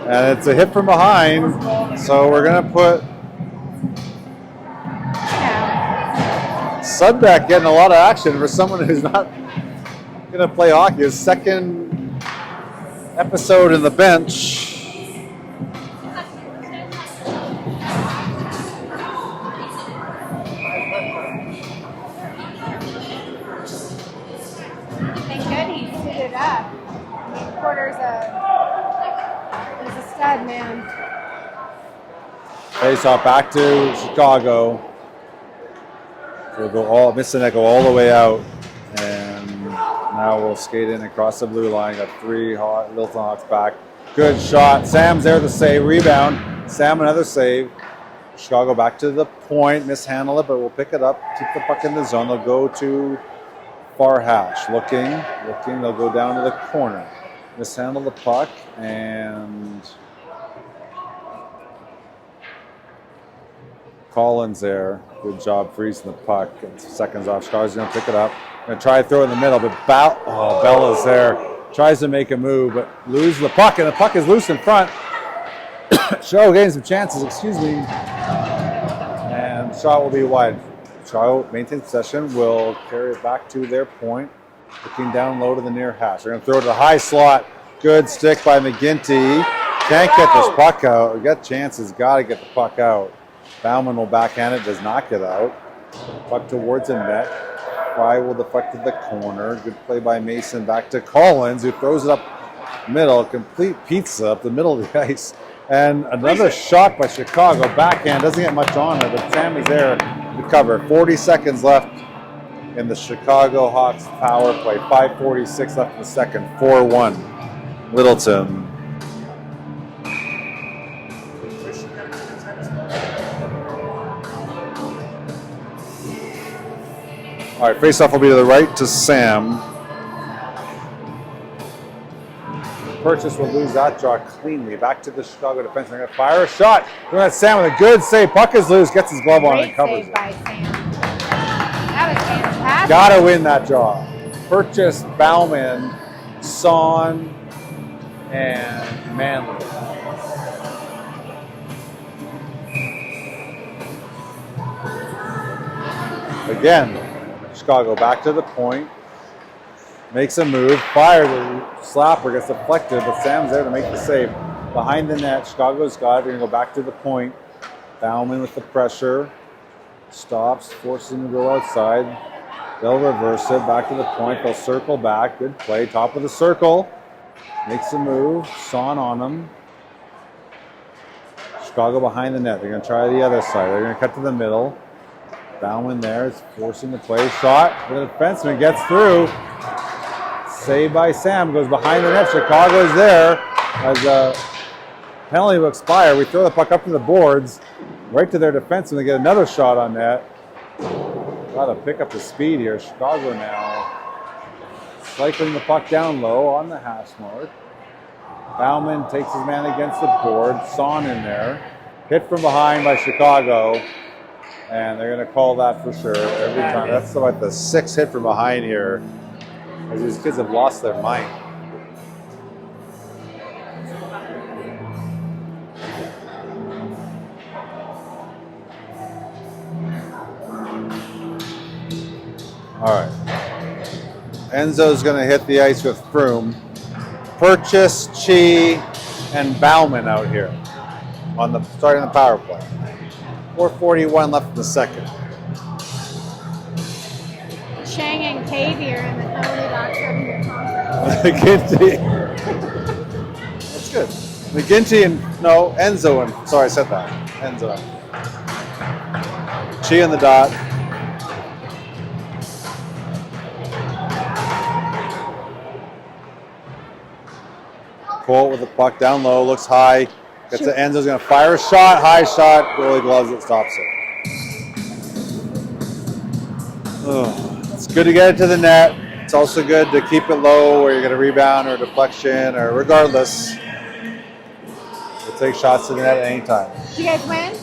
And it's a hit from behind. So we're going to put Sudbeck getting a lot of action for someone who's not going to play hockey. His second episode in the bench. He's a stud, man. Face off back to Chicago. We'll go all the way out, and now we'll skate in across the blue line. Got 3 Littleton Hawks back. Good shot. Sam's there to save. Rebound. Sam another save. Chicago back to the point. Mishandle it, but we'll pick it up. Keep the puck in the zone. They'll go to far hash. Looking. They'll go down to the corner. Mishandle the puck, and Collins there. Good job freezing the puck. And seconds off. Chicago's going to pick it up. Going to try to throw it in the middle, but Bella's there. Tries to make a move, but loses the puck, and the puck is loose in front. Chicago getting some chances, and shot will be wide. Chicago maintains possession, will carry it back to their point. Looking down low to the near hash. They're going to throw it to the high slot. Good stick by McGinty. Can't get this puck out. We got chances. Got to get the puck out. Bauman will backhand it. Does not get out. Puck towards the net. Fry will deflect to the corner. Good play by Mason. Back to Collins, who throws it up middle. Complete pizza up the middle of the ice. And another shot by Chicago. Backhand. Doesn't get much on it, but Sammy's there to cover. 40 seconds left in the Chicago Hawks power play. 5:46 left in the second. 4-1 Littleton. All right, face-off will be to the right to Sam. Purchase will lose that draw cleanly. Back to the Chicago defense. They're going to fire a shot. Doing that Sam with a good save. Puck is loose. Gets his glove on and covers Save it. by Sam. That was fantastic. Gotta win that draw. Purchase, Bauman, Son, and Manley. Again, Chicago back to the point. Makes a move. Fires a slapper. Gets deflected, but Sam's there to make the save. Behind the net, Chicago's got it. They're going to go back to the point. Bauman with the pressure. Stops, forces him to go outside. They'll reverse it. Back to the point. They'll circle back. Good play. Top of the circle. Makes a move. Son on him. Chicago behind the net. They're going to try the other side. They're going to cut to the middle. Bauman there is forcing the play. Shot. The defenseman gets through. Saved by Sam. Goes behind the net. Chicago is there. As a penalty will expire, we throw the puck up to the boards. Right to their defense, and they get another shot on net. Got to pick up the speed here. Chicago now cycling the puck down low on the hash mark. Bauman takes his man against the board. Son in there. Hit from behind by Chicago. And they're going to call that for sure every time. That's about the sixth hit from behind here. As these kids have lost their mind. All right. Enzo's going to hit the ice with Froome. Purchase, Chi, and Bauman out here on the starting the power play. 4:41 left in the second. Shang and Cavey are in the penalty box having their conference. McGinty. That's good. McGinty and Enzo and sorry I said that. Enzo. Chi in the dot. Colt with the puck down low, looks high. Gets to Enzo's going to fire a shot, high shot. Goalie gloves it, stops it. It's good to get it to the net. It's also good to keep it low where you're going to rebound or a deflection or regardless. We'll take shots to the net at any time. Did you guys win?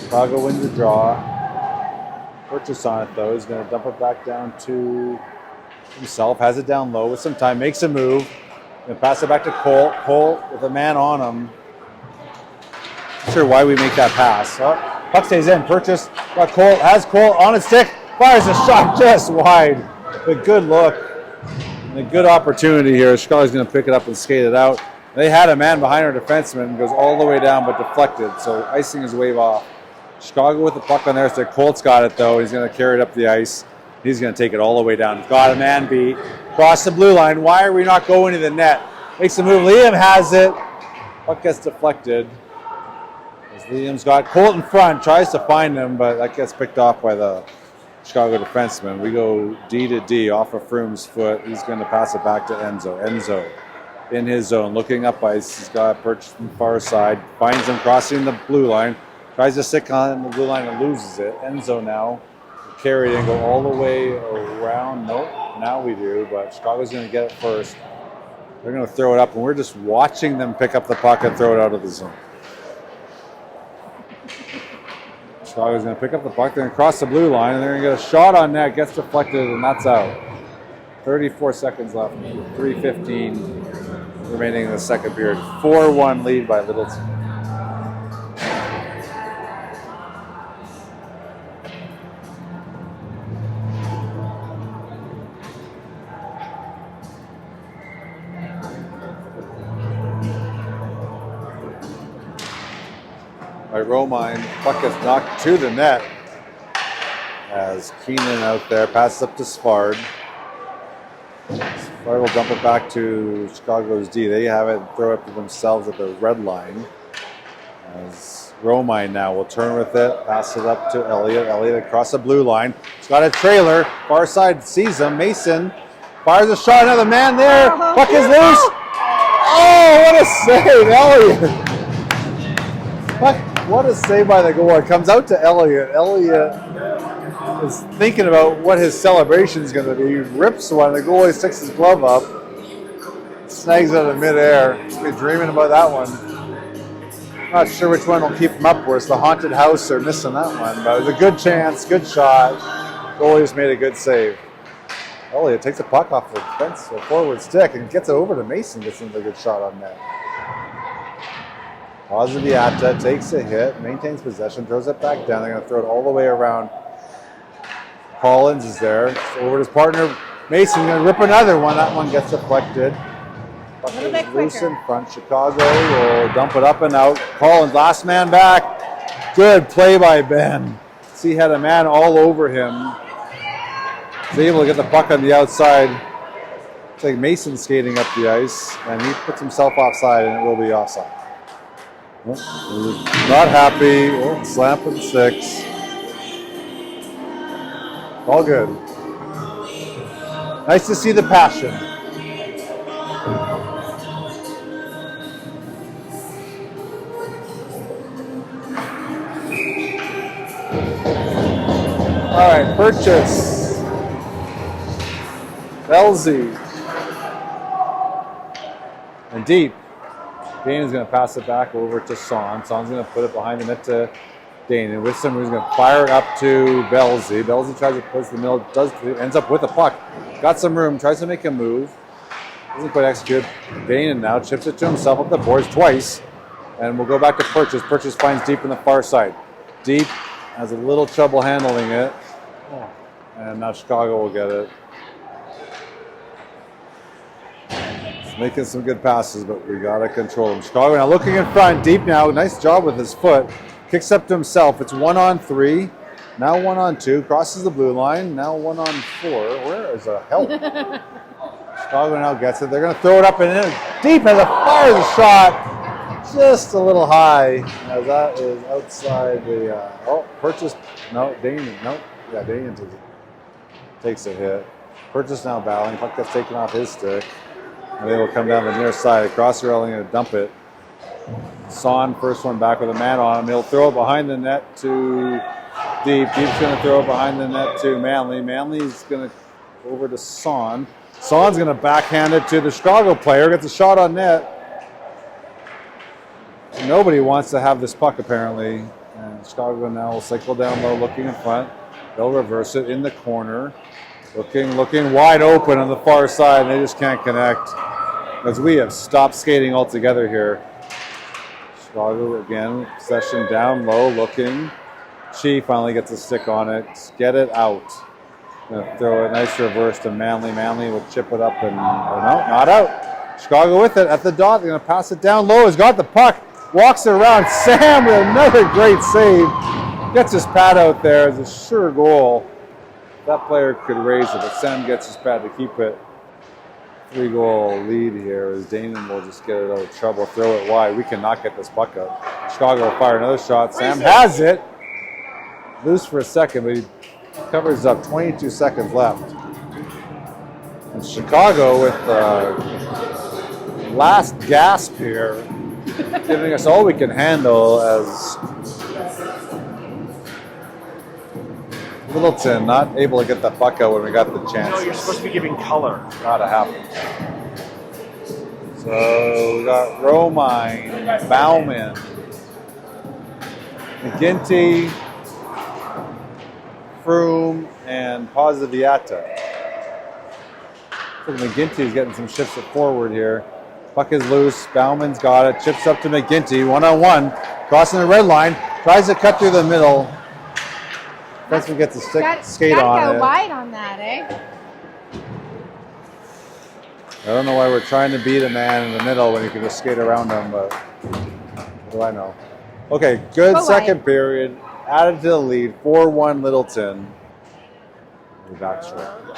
Chicago wins the draw. Purchase on it though. He's going to dump it back down to himself. Has it down low with some time. Makes a move. Going to pass it back to Colt. Colt with a man on him. Not sure why we make that pass. Oh, puck stays in. Purchase. Got Colt. Has Colt on his stick. Fires a shot just wide. A good look. And a good opportunity here. Chicago's going to pick it up and skate it out. They had a man behind our defenseman. Goes all the way down but deflected. So icing his wave off. Chicago with the puck on their stick. Colt's got it though. He's going to carry it up the ice. He's going to take it all the way down. He's got a man beat. Cross the blue line. Why are we not going to the net? Makes a move. Liam has it. Puck gets deflected. As Liam's got Colt in front. Tries to find him, but that gets picked off by the Chicago defenseman. We go D to D off of Froome's foot. He's going to pass it back to Enzo. Enzo in his zone. Looking up ice. He's got Purchase from the far side. Finds him crossing the blue line. Tries to stick on the blue line and loses it. Enzo now carry it and go all the way around. Nope, now we do, but Chicago's going to get it first. They're going to throw it up, and we're just watching them pick up the puck and throw it out of the zone. Chicago's going to pick up the puck. They're going to cross the blue line, and they're going to get a shot on net. Gets deflected, and that's out. 34 seconds left. 3:15 remaining in the second period. 4-1 lead by Littleton. By Romine, puck gets knocked to the net as Keenan out there passes up to Spard. Florida will dump it back to Chicago's D. They have it and throw it to themselves at the red line. As Romine now will turn with it, pass it up to Elliott. Elliott across the blue line. He's got a trailer. Far side sees him. Mason fires a shot. Another man there. Puck is loose. Oh, what a save, Elliott. What a save by the goalie. Comes out to Elliott. Elliott is thinking about what his celebration is going to be. He rips one. The goalie sticks his glove up. Snags it in midair. He's been dreaming about that one. Not sure which one will keep him up worse, the haunted house or missing that one. But it was a good chance, good shot. Goalie just made a good save. Elliott takes a puck off the fence, the forward stick, and gets it over to Mason. Gets into a good shot on net. Poziviata takes a hit, maintains possession, throws it back down. They're going to throw it all the way around. Collins is there. Over to his partner. Mason going to rip another one. That one gets deflected. A little bit Loose quicker. in front. Chicago will dump it up and out. Collins, last man back. Good play by Ben. See, he had a man all over him. He's able to get the puck on the outside. It's like Mason skating up the ice, and he puts himself offside, and it will be offside. Oh, not happy. Oh, slam for the 6. All good. Nice to see the passion. All right, purchase. Belzy. And deep. Dane is going to pass it back over to Son. Son's going to put it behind the net to Dane. And with some room, he's going to fire it up to Belzy. Belzy tries to push the middle, ends up with a puck. Got some room, tries to make a move. Doesn't quite execute. Dane now chips it to himself up the boards twice. And we'll go back to Purchase. Purchase finds deep on the far side. Deep has a little trouble handling it. And now Chicago will get it. Making some good passes, but we got to control him. Chicago now looking in front, deep now. Nice job with his foot. Kicks up to himself. It's 1-on-3. Now 1-on-2. Crosses the blue line. Now 1-on-4. Where is the help? Chicago now gets it. They're going to throw it up and in. Deep has a fires a shot. Just a little high. As that is outside the. Purchase. No, Dane. No. Yeah, Dane takes a hit. Purchase now battling. Puck gets taken off his stick. And they will come down the near side. Across the railing and dump it. Son, first one back with a man on him. He'll throw it behind the net to Deep. Deep's going to throw it behind the net to Manley. Manley's going to over to Son. Son's going to backhand it to the Chicago player. Gets a shot on net. Nobody wants to have this puck apparently. And Chicago now will cycle down low, looking in front. They'll reverse it in the corner. Looking wide open on the far side, and they just can't connect. As we have stopped skating altogether here. Chicago again, possession down low, looking. Chi finally gets a stick on it. Get it out. Gonna throw a nice reverse to Manley. Manley will chip it up and no, not out. Chicago with it at the dot. They're gonna pass it down low. He's got the puck. Walks it around. Sam with another great save. Gets his pad out there. It's a sure goal. That player could raise it, but Sam gets his pad to keep it. 3-goal lead here as Damon will just get it out of trouble, throw it wide. We cannot get this puck out. Chicago will fire another shot. Sam has it. Loose for a second, but he covers up. 22 seconds left. And Chicago with last gasp here, giving us all we can handle as Littleton not able to get the puck out when we got the chance. No, you're supposed to be giving color. Not a happen. So we got Romine, Bauman, McGinty, Froome, and Poziviata. So McGinty's getting some shifts at forward here. Puck is loose. Bauman's got it. Chips up to McGinty. 1-on-1. Crossing the red line. Tries to cut through the middle. Defenseman gets a skate on gotta it. go wide on that, eh? I don't know why we're trying to beat a man in the middle when you can just skate around him, but what do I know? Okay, good Go second wide. period. Added to the lead. 4-1 Littleton. We're back short.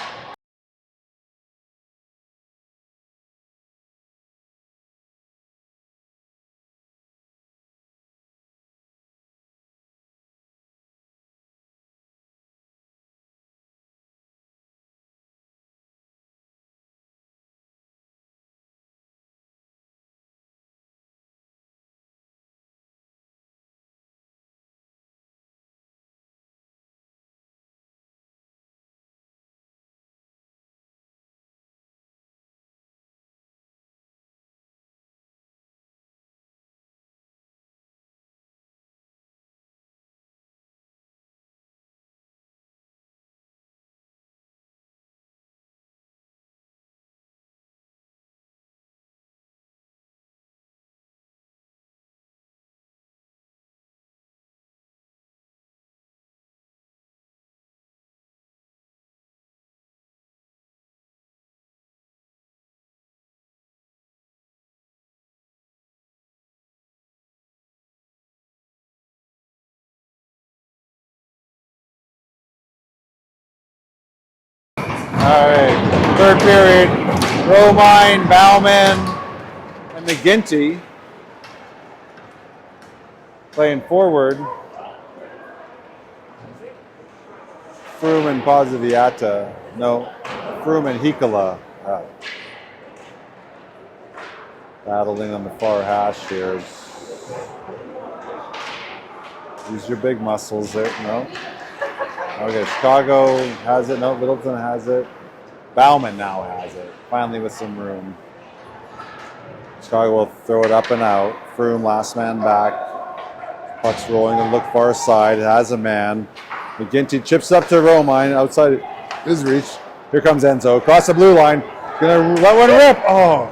All right, third period. Romine, Bauman, and McGinty playing forward. Froome and Pozzoviata. No, Froome and Hikola. Battling on the far hash here. Use your big muscles there. No. Okay, Chicago has it. No, Littleton has it. Bauman now has it. Finally with some room. Chicago will throw it up and out. Froome, last man back. Puck's rolling and look far side. It has a man. McGinty chips up to Romine outside his reach. Here comes Enzo. Across the blue line. Gonna let one rip. Oh.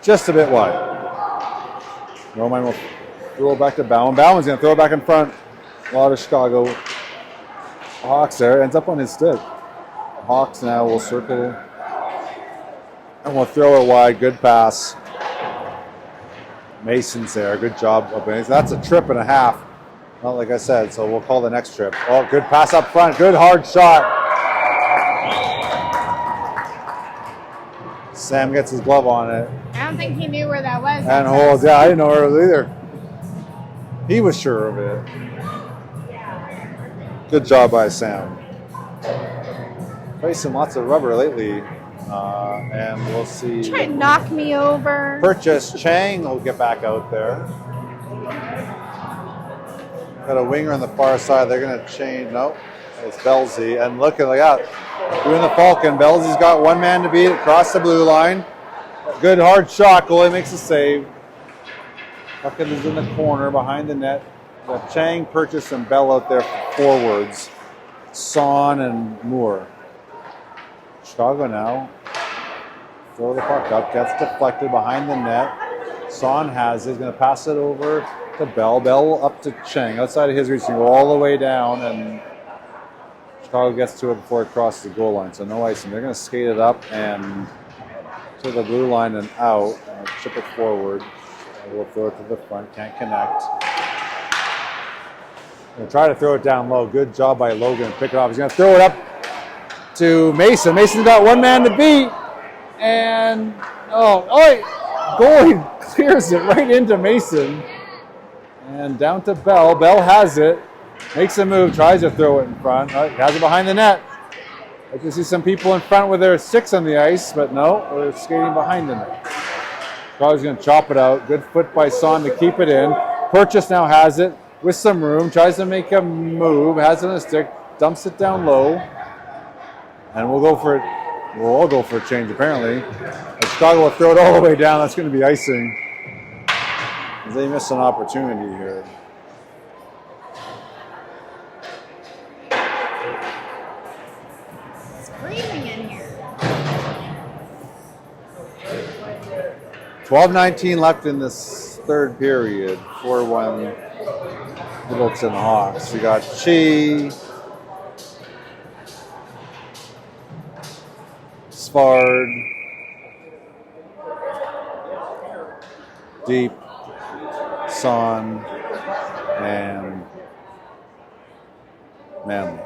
Just a bit wide. Romine will throw it back to Bauman. Bauman's going to throw it back in front. A lot of Chicago Hawks there. Ends up on his stick. Hawks now will circle. And we'll throw it wide. Good pass. Mason's there. Good job. That's a trip and a half. Not like I said, so we'll call the next trip. Oh, good pass up front. Good hard shot. Sam gets his glove on it. I don't think he knew where that was. And holds. Yeah, I didn't know where it was either. He was sure of it. Good job by Sam. Facing lots of rubber lately. And we'll see. Try to knock me over. Purchase. Chang will get back out there. Got a winger on the far side. They're going to change. Nope. It's Belzy. And looking like that. Doing the Falcon. Belzy's got one man to beat across the blue line. Good hard shot. Goalie makes a save. Falcon is in the corner behind the net. Got Chang, Purchase, and Bell out there forwards. Son and Moore. Chicago now. Throw the puck up. Gets deflected behind the net. Son has it. He's going to pass it over to Bell. Bell up to Chang. Outside of his reach. Go all the way down. And Chicago gets to it before it crosses the goal line. So no icing. They're going to skate it up and to the blue line and out. Chip it forward. We'll throw it to the front. Can't connect. We'll try to throw it down low. Good job by Logan. Pick it off. He's going to throw it up to Mason. Mason's got one man to beat. And, goalie clears it right into Mason. And down to Bell. Bell has it. Makes a move. Tries to throw it in front. Has it behind the net. I can see some people in front with their sticks on the ice, but no, they're skating behind the net. Chicago's going to chop it out. Good foot by Son to keep it in. Purchase now has it with some room. Tries to make a move. Has it on a stick. Dumps it down low. And we'll go for it. We'll all go for a change, apparently. And Chicago will throw it all the way down. That's going to be icing. They missed an opportunity here. It's freezing in here. 12:19 left in this third period. 4-1 Littleton Hawks. You got Chi, Spard, Deep, Son, and Manley.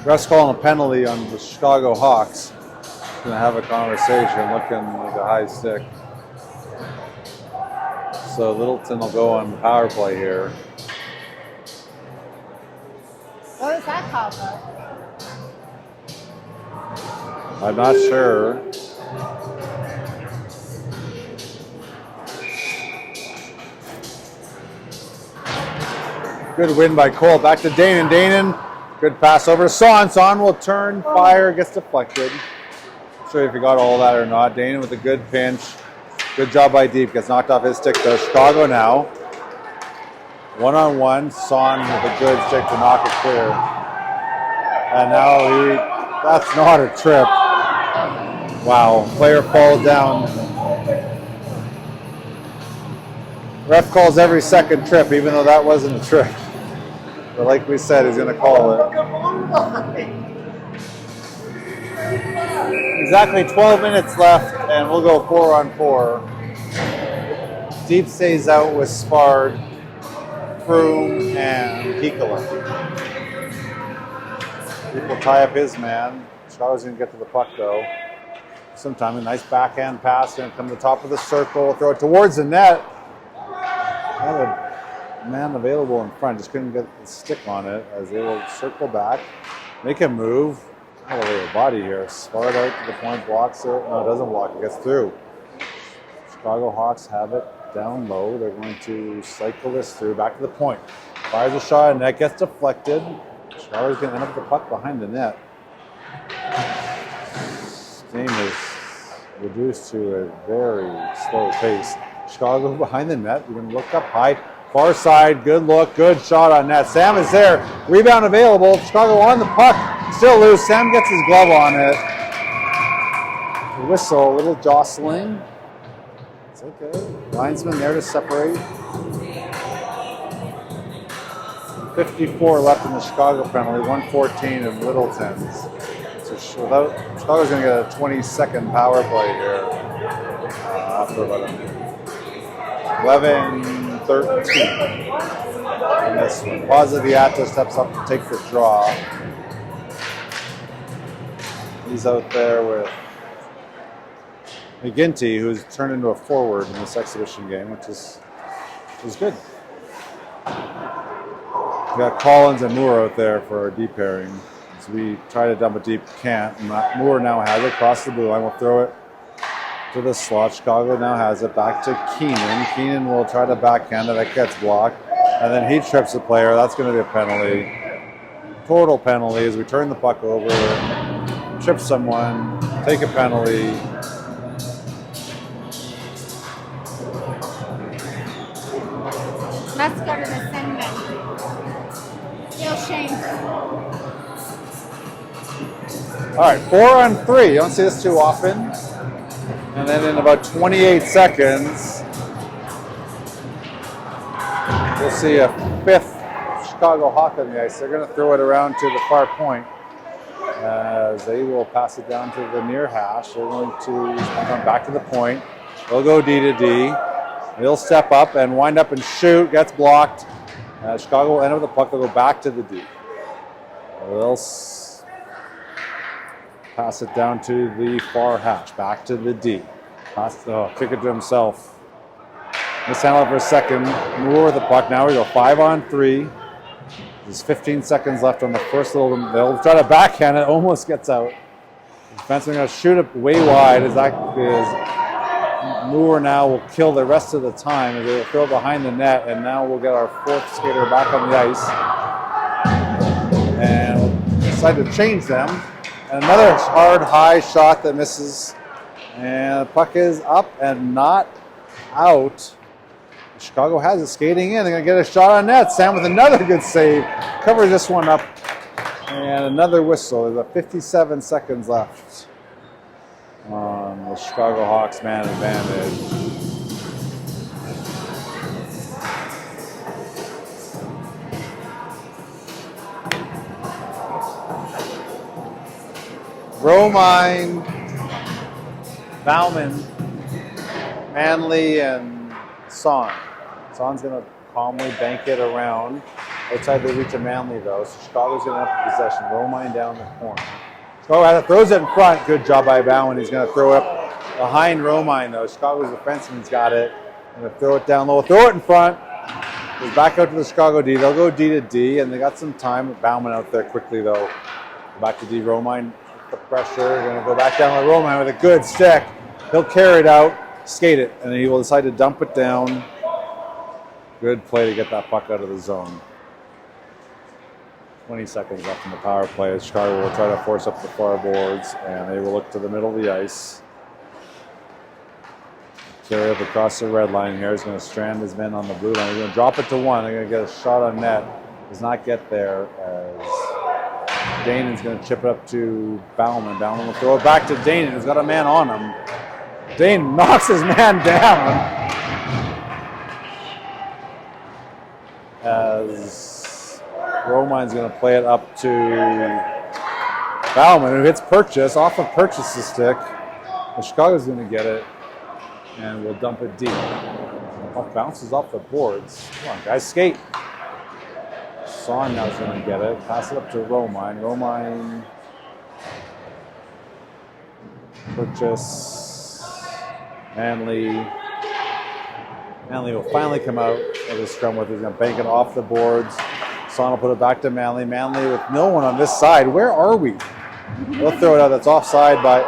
Ref's calling a penalty on the Chicago Hawks. Going to have a conversation, looking like a high stick. So Littleton will go on power play here. What was that called, though? I'm not sure. Good win by Cole. Back to Danon. Danon. Good pass over to Son. Son will turn, fire, gets deflected. Not sure if you got all that or not. Danon with a good pinch. Good job by Deep. Gets knocked off his stick though. Chicago now. One-on-one. Son with a good stick to knock it clear. And now that's not a trip. Wow. Player falls down. Ref calls every second trip, even though that wasn't a trip. But like we said, he's going to call it. Exactly 12 minutes left, and we'll go 4-on-4. Deep stays out with Spard, Froome, and Hikola. Deep will tie up his man. Chicago's going to get to the puck, though. Sometime a nice backhand pass, going to come to the top of the circle, throw it towards the net. Not a man available in front, just couldn't get the stick on it as they will circle back, make a move. Oh, a body here. Spard out to the point, blocks it. No, it doesn't block it, gets through. Chicago Hawks have it down low. They're going to cycle this through, back to the point. Fires a shot, and net gets deflected. Chicago's going to end up with the puck behind the net. This game is reduced to a very slow pace. Chicago behind the net. You're going to look up high. Far side, good look, good shot on net. Sam is there. Rebound available. Chicago on the puck. Still loose. Sam gets his glove on it. Whistle, a little jostling. It's okay. Linesman there to separate. 54 left in the Chicago penalty, 114 of Littleton's. So Chicago's going to get a 20-second power play here after about a minute. 11-13 in this one. Pozzoviato steps up to take the draw. He's out there with McGinty, who's turned into a forward in this exhibition game, which is good. We got Collins and Moore out there for our deep pairing. As we try to dump it deep, can't. Moore now has it across the blue line. We'll throw it to the slot. Chicago now has it back to Keenan. Keenan will try to backhand it. That gets blocked. And then he trips the player. That's going to be a penalty. Total penalty as we turn the puck over, trip someone, take a penalty. Let's go to the Cinnamon. Real shame. All right, 4-on-3. You don't see this too often. And then in about 28 seconds, we'll see a fifth Chicago Hawk on the ice. They're going to throw it around to the far point as they will pass it down to the near hash. They're going to come back to the point. They'll go D to D. They'll step up and wind up and shoot. Gets blocked. Chicago will end up with the puck. They'll go back to the D. They'll pass it down to the far hash. Back to the D. Kick it to himself. Mishandle it for a second. Moore with the puck. Now we go 5-on-3. There's 15 seconds left on the first little. They'll try to backhand it. Almost gets out. The defenseman going to shoot it way wide as that is. Moore now will kill the rest of the time as they will throw it behind the net, and now we'll get our fourth skater back on the ice. And we'll decide to change them. And another hard, high shot that misses. And the puck is up and not out. Chicago has it skating in. They're going to get a shot on net. Sam with another good save. Covers this one up. And another whistle. There's about 57 seconds left on the Chicago Hawks man advantage. Romine, Bauman, Manley, and Son. Son's going to calmly bank it around. Outside the reach of Manley, though, so Chicago's going to have possession. Romine down the corner. Chicago throws it in front. Good job by Bauman. He's going to throw it up behind Romine, though. Chicago's defenseman's got it. Going to throw it down low. Throw it in front. Goes back out to the Chicago D. They'll go D to D, and they got some time. Bauman out there quickly, though. Back to D. Romine with the pressure. Going to go back down to Romine with a good stick. He'll carry it out, skate it, and he will decide to dump it down. Good play to get that puck out of the zone. 20 seconds left in the power play. Chicago will try to force up the far boards, and they will look to the middle of the ice. Carry up across the red line here. He's going to strand his men on the blue line. He's going to drop it to one. They're going to get a shot on net. Does not get there as Damon's going to chip it up to Bauman. Bauman will throw it back to Damon, who's got a man on him. Damon knocks his man down as Romine's going to play it up to Bauman, who hits Purchase off of Purchase's stick. Chicago's going to get it, and we'll dump it deep. Puck off, bounces off the boards. Come on, guys, skate. Son now is going to get it. Pass it up to Romine. Romine. Purchase. Manley. Manley will finally come out of the scrum with it. He's going to bank it off the boards. Son will put it back to Manley. Manley with no one on this side. Where are we? They'll throw it out. That's offside by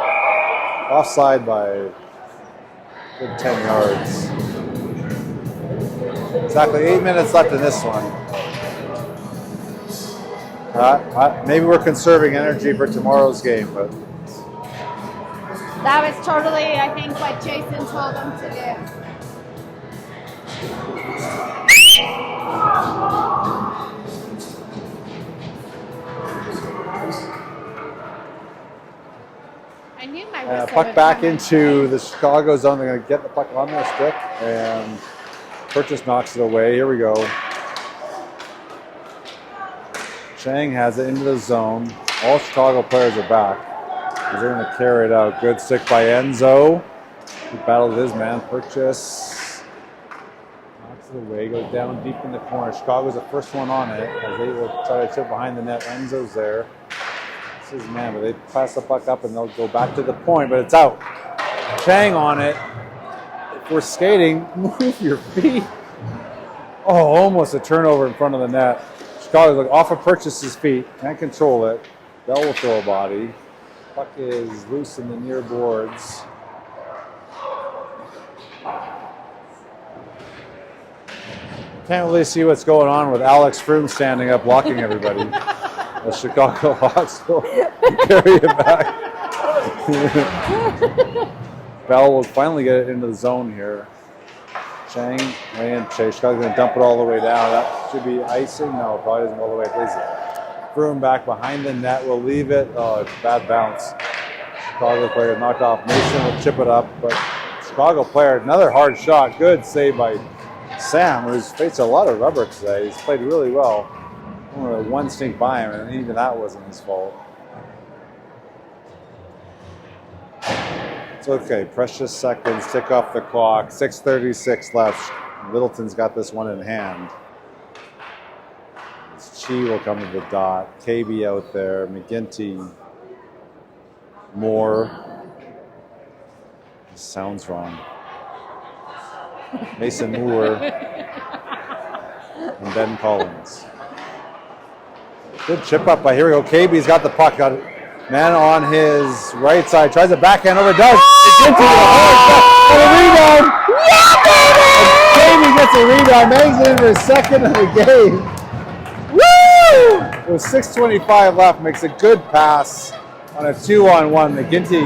good 10 yards. Exactly 8 minutes left in this one. Maybe we're conserving energy for tomorrow's game, but That was totally, I think, what Jason told them to do. I knew my whistle puck would back come in. into the Chicago zone. They're going to get the puck on their stick, and Purchase knocks it away. Here we go. Chang has it into the zone. All Chicago players are back. They're going to carry it out. Good stick by Enzo. He battled his man. Purchase knocks it away. Goes down deep in the corner. Chicago's the first one on it as they will try to chip behind the net. Enzo's there. This is man, but they pass the puck up and they'll go back to the point, but it's out. Chang on it. If we're skating, move your feet. Oh, almost a turnover in front of the net. Chicago's like off of Purchase's feet. Can't control it. Bell will throw a body. Puck is loose in the near boards. Can't really see what's going on with Alex Froome standing up blocking everybody. The Chicago Hawks will carry it back. Bell will finally get it into the zone here. Chang, way in chase. Chicago's going to dump it all the way down. That should be icing. No, probably doesn't go all the way. Please. Froome back behind the net. Will leave it. Oh, it's a bad bounce. Chicago player knocked off. Mason will chip it up, but Chicago player, another hard shot. Good save by Sam, who's faced a lot of rubber today. He's played really well. Only one sneak by him, and even that wasn't his fault. It's okay. Precious seconds. Tick off the clock. 6:36 left. Littleton's got this one in hand. Chi will come to the dot. KB out there. McGinty. Moore. This sounds wrong. Mason Moore. And Ben Collins. Good chip up by, here we go. KB's got the puck. Got it. Man on his right side. Tries a backhand over. Does. McGinty got a rebound. Yeah, baby! KB gets a rebound. Makes it into his second of the game. Woo! With 6:25 left, makes a good pass on a 2-on-1. McGinty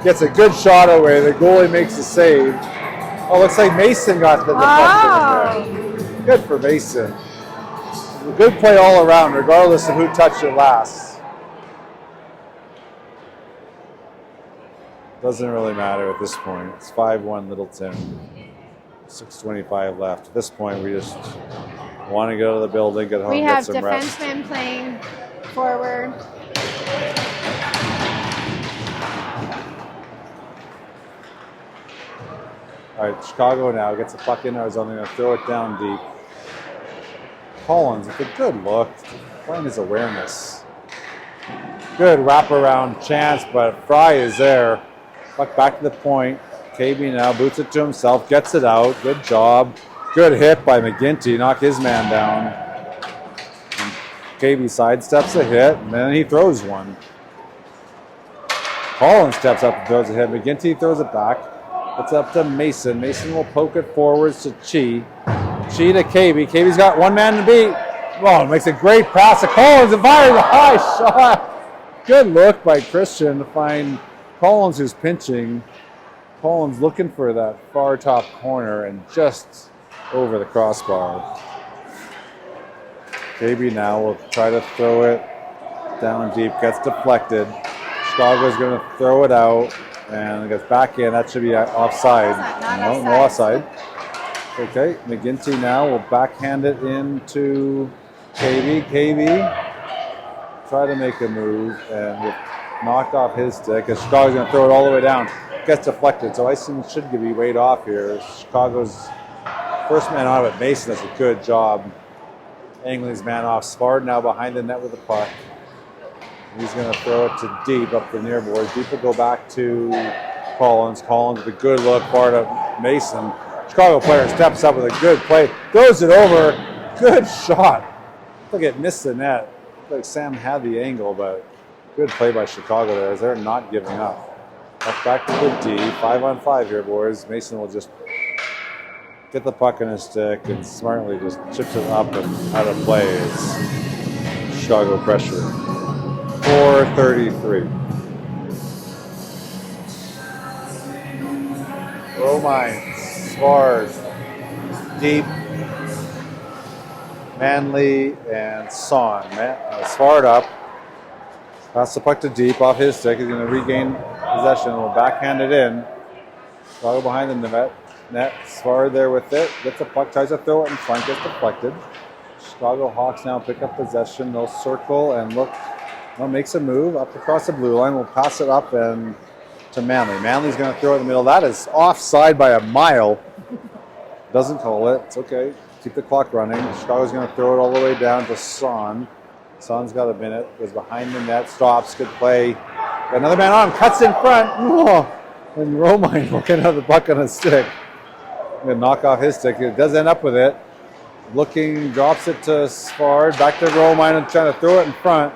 gets a good shot away. The goalie makes a save. Oh, looks like Mason got the deflection there. Good for Mason. A good play all around, regardless of who touched it last. Doesn't really matter at this point. It's 5-1 Littleton. 6:25 left. At this point, we just want to go to the building, get home, We get have some rest. defensemen playing forward. All right, Chicago now gets the puck in our zone. They're going to throw it down deep. Collins with a good look, playing his awareness. Good wraparound chance, but Fry is there. Puck back to the point. KB now boots it to himself, gets it out. Good job. Good hit by McGinty, knock his man down. And KB sidesteps a hit, and then he throws one. Collins steps up and throws a hit. McGinty throws it back. It's up to Mason. Mason will poke it forwards to Chi. Chi to KB. KB's got one man to beat. Oh, makes a great pass to Collins and fires a high shot. Good look by Christian to find Collins, who's pinching. Collins looking for that far top corner and just over the crossbar. KB now will try to throw it down deep. Gets deflected. Chicago's going to throw it out and it gets back in. That should be offside. No offside. Okay, McGinty now will backhand it into KB. KB try to make a move and with knocked off his stick. As Chicago's going to throw it all the way down. Gets deflected, so icing should be weighed off here. Chicago's First man on, but Mason does a good job angling his man off. Spard now behind the net with the puck. He's going to throw it to Deep up the near board. Deep will go back to Collins. Collins with a good look, far to Mason. Chicago player steps up with a good play, throws it over. Good shot. Look, it missed the net. Like Sam had the angle, but good play by Chicago there as they're not giving up. Back to the D. 5-on-5 here, boys. Mason will just get the puck in his stick and smartly just chips it up and out of play. It's Chicago pressure. 4:33. Romine, Spars, Deep, Manley, and Son. Spard up. Pass the puck to Deep off his stick. He's going to regain possession. Will backhand it in. Chicago behind the net. Spard there with it. Gets the puck. Tries to throw it in front. Gets deflected. Chicago Hawks now pick up possession. They'll circle and look. Well, makes a move up across the blue line. We'll pass it up and to Manley. Manley's going to throw it in the middle. That is offside by a mile. Doesn't call it. It's okay. Keep the clock running. Chicago's going to throw it all the way down to Son. Son's got a minute. Goes behind the net. Stops. Good play. Got another man on him. Cuts in front. Oh, and Romine looking at the puck on his stick. Going to knock off his stick. It does end up with it. Looking. Drops it to Spard. Back to Romine and trying to throw it in front.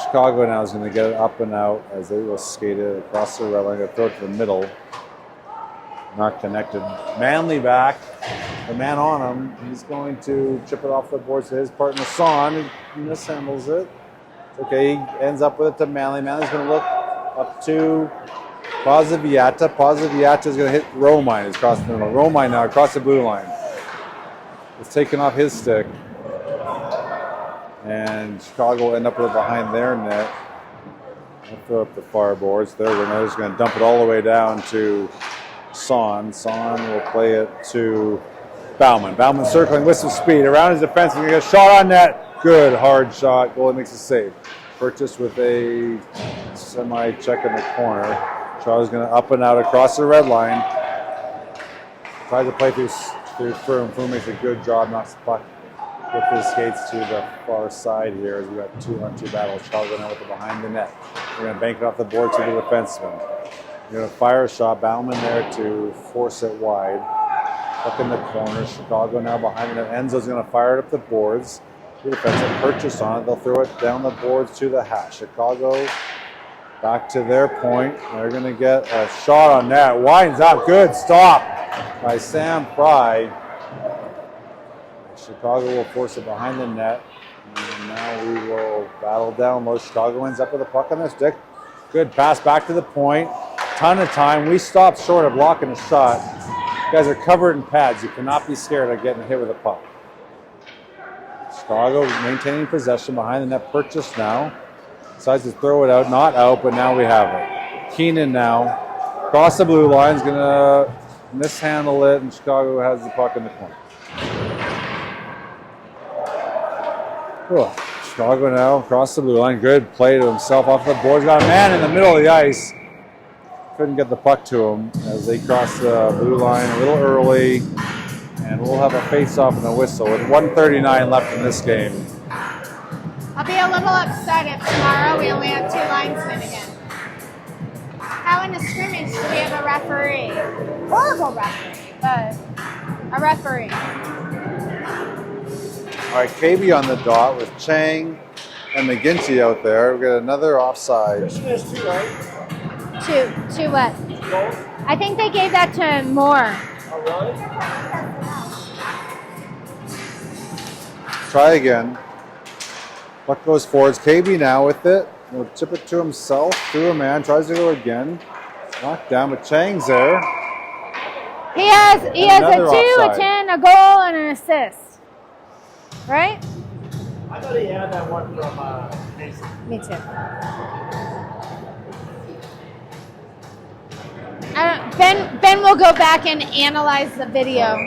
Chicago now is going to get it up and out as they will skate it across the red line. Going to throw it to the middle. Not connected. Manley back. The man on him. He's going to chip it off the boards to his partner, Son. He mishandles it. Okay, he ends up with it to Manley. Manley's going to look up to Poziviata. Poziviata is going to hit Romine. He's crossing the middle. Romine now across the blue line. It's taken off his stick. And Chicago will end up with it behind their net. They'll throw up the far boards. They're just going to dump it all the way down to Son. Son will play it to Bauman. Bauman circling with some speed. Around his defense, he's going to get a shot on net. Good, hard shot. Goalie makes a save. Purchased with a semi-check in the corner. Chicago's going to up and out across the red line. Tries to play through Froome. Froome makes a good job, knocks the puck with his skates to the far side here as we got 2-on-2 battle. Chicago now with it behind the net. We're going to bank it off the board to the defenseman. We're going to fire a shot. Bauman there to force it wide. Up in the corner. Chicago now behind the net. Enzo's going to fire it up the boards. The defensive purchase on it. They'll throw it down the boards to the hash. Chicago back to their point. They're going to get a shot on net. Winds up. Good stop by Sam Fry. Chicago will force it behind the net. And now we will battle down low. Chicago ends up with a puck on their stick. Good pass back to the point. Ton of time. We stopped short of blocking a shot. You guys are covered in pads. You cannot be scared of getting hit with a puck. Chicago maintaining possession behind the net. Purchase now. Decides to throw it out. Not out, but now we have it. Keenan now. Across the blue line. Is going to mishandle it, and Chicago has the puck in the corner. Chicago now across the blue line. Good play to himself off the boards. Got a man in the middle of the ice. Couldn't get the puck to him as they cross the blue line a little early. And we'll have a face-off and a whistle with 1:39 left in this game. I'll be a little upset if tomorrow we only have 2 linesmen again. How in a scrimmage do we have a referee? Horrible referee, but a referee. All right, KB on the dot with Chang and McGinty out there. We've got another offside. Christian has 2, right? 2 what? Goals? I think they gave that to Moore. Oh, really? Try again. Puck goes forwards. KB now with it. He'll tip it to himself. Through a man. Tries to go again. Knocked down, but Chang's there. He has a 2, offside. a 10, a goal, and an assist. Right? I thought he had that one from Mason. Me too. Ben will go back and analyze the video.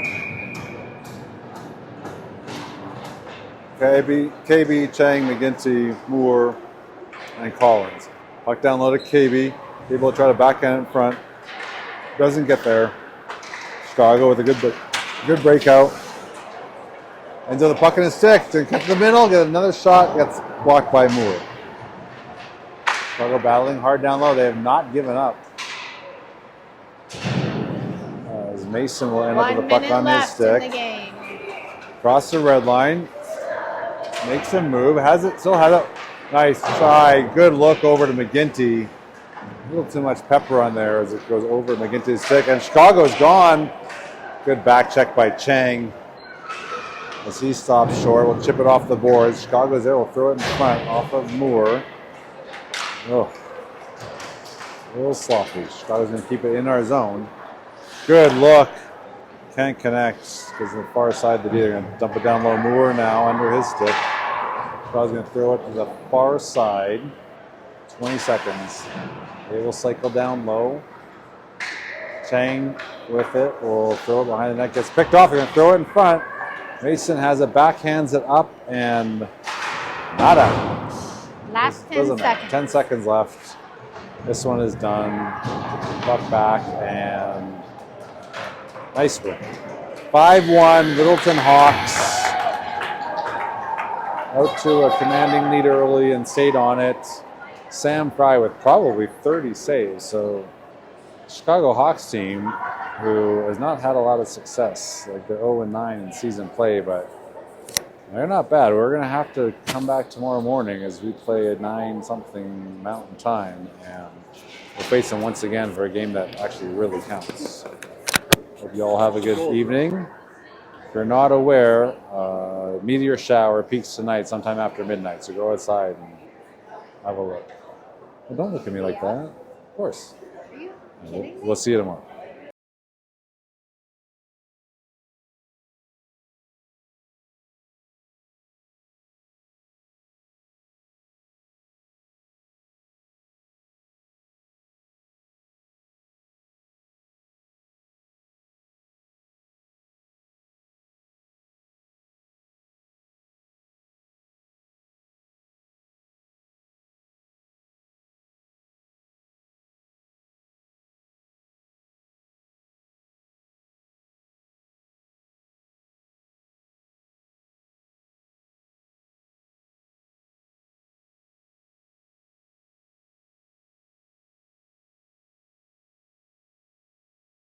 KB, Chang, McGinty, Moore, and Collins. Puck down low to KB. KB will try to backhand in front. Doesn't get there. Chicago with a Good breakout. Into the puck in his stick. To cut the middle, get another shot. Gets blocked by Moore. Chicago battling hard down low. They have not given up. As Mason will end up with the puck on his stick. In the game. Cross the red line. Makes a move. Still has it. Nice try. Good look over to McGinty. A little too much pepper on there as it goes over McGinty's stick. And Chicago's gone. Good back check by Chang. As he stops short, we'll chip it off the boards. Chicago's there. We'll throw it in front off of Moore. Oh, a little sloppy. Chicago's going to keep it in our zone. Good look. Can't connect because on the far side of the D. They're going to dump it down low. Moore now under his stick. Chicago's going to throw it to the far side. 20 seconds. They will cycle down low. Chang with it. Will throw it behind the net. Gets picked off. They're going to throw it in front. Mason has it, backhands it up, and nada. Last 10 seconds. 10 seconds left. This one is done. Buck back, and nice win. 5-1, Littleton Hawks. Out to a commanding lead early and stayed on it. Sam Fry with probably 30 saves. So Chicago Hawks team, who has not had a lot of success, like they're 0-9 in season play, but they're not bad. We're going to have to come back tomorrow morning as we play at 9-something Mountain Time, and we'll face them once again for a game that actually really counts. Hope you all have a good evening. If you're not aware, meteor shower peaks tonight sometime after midnight, so go outside and have a look. Well, don't look at me like that. Of course. Are you kidding me? We'll see you tomorrow.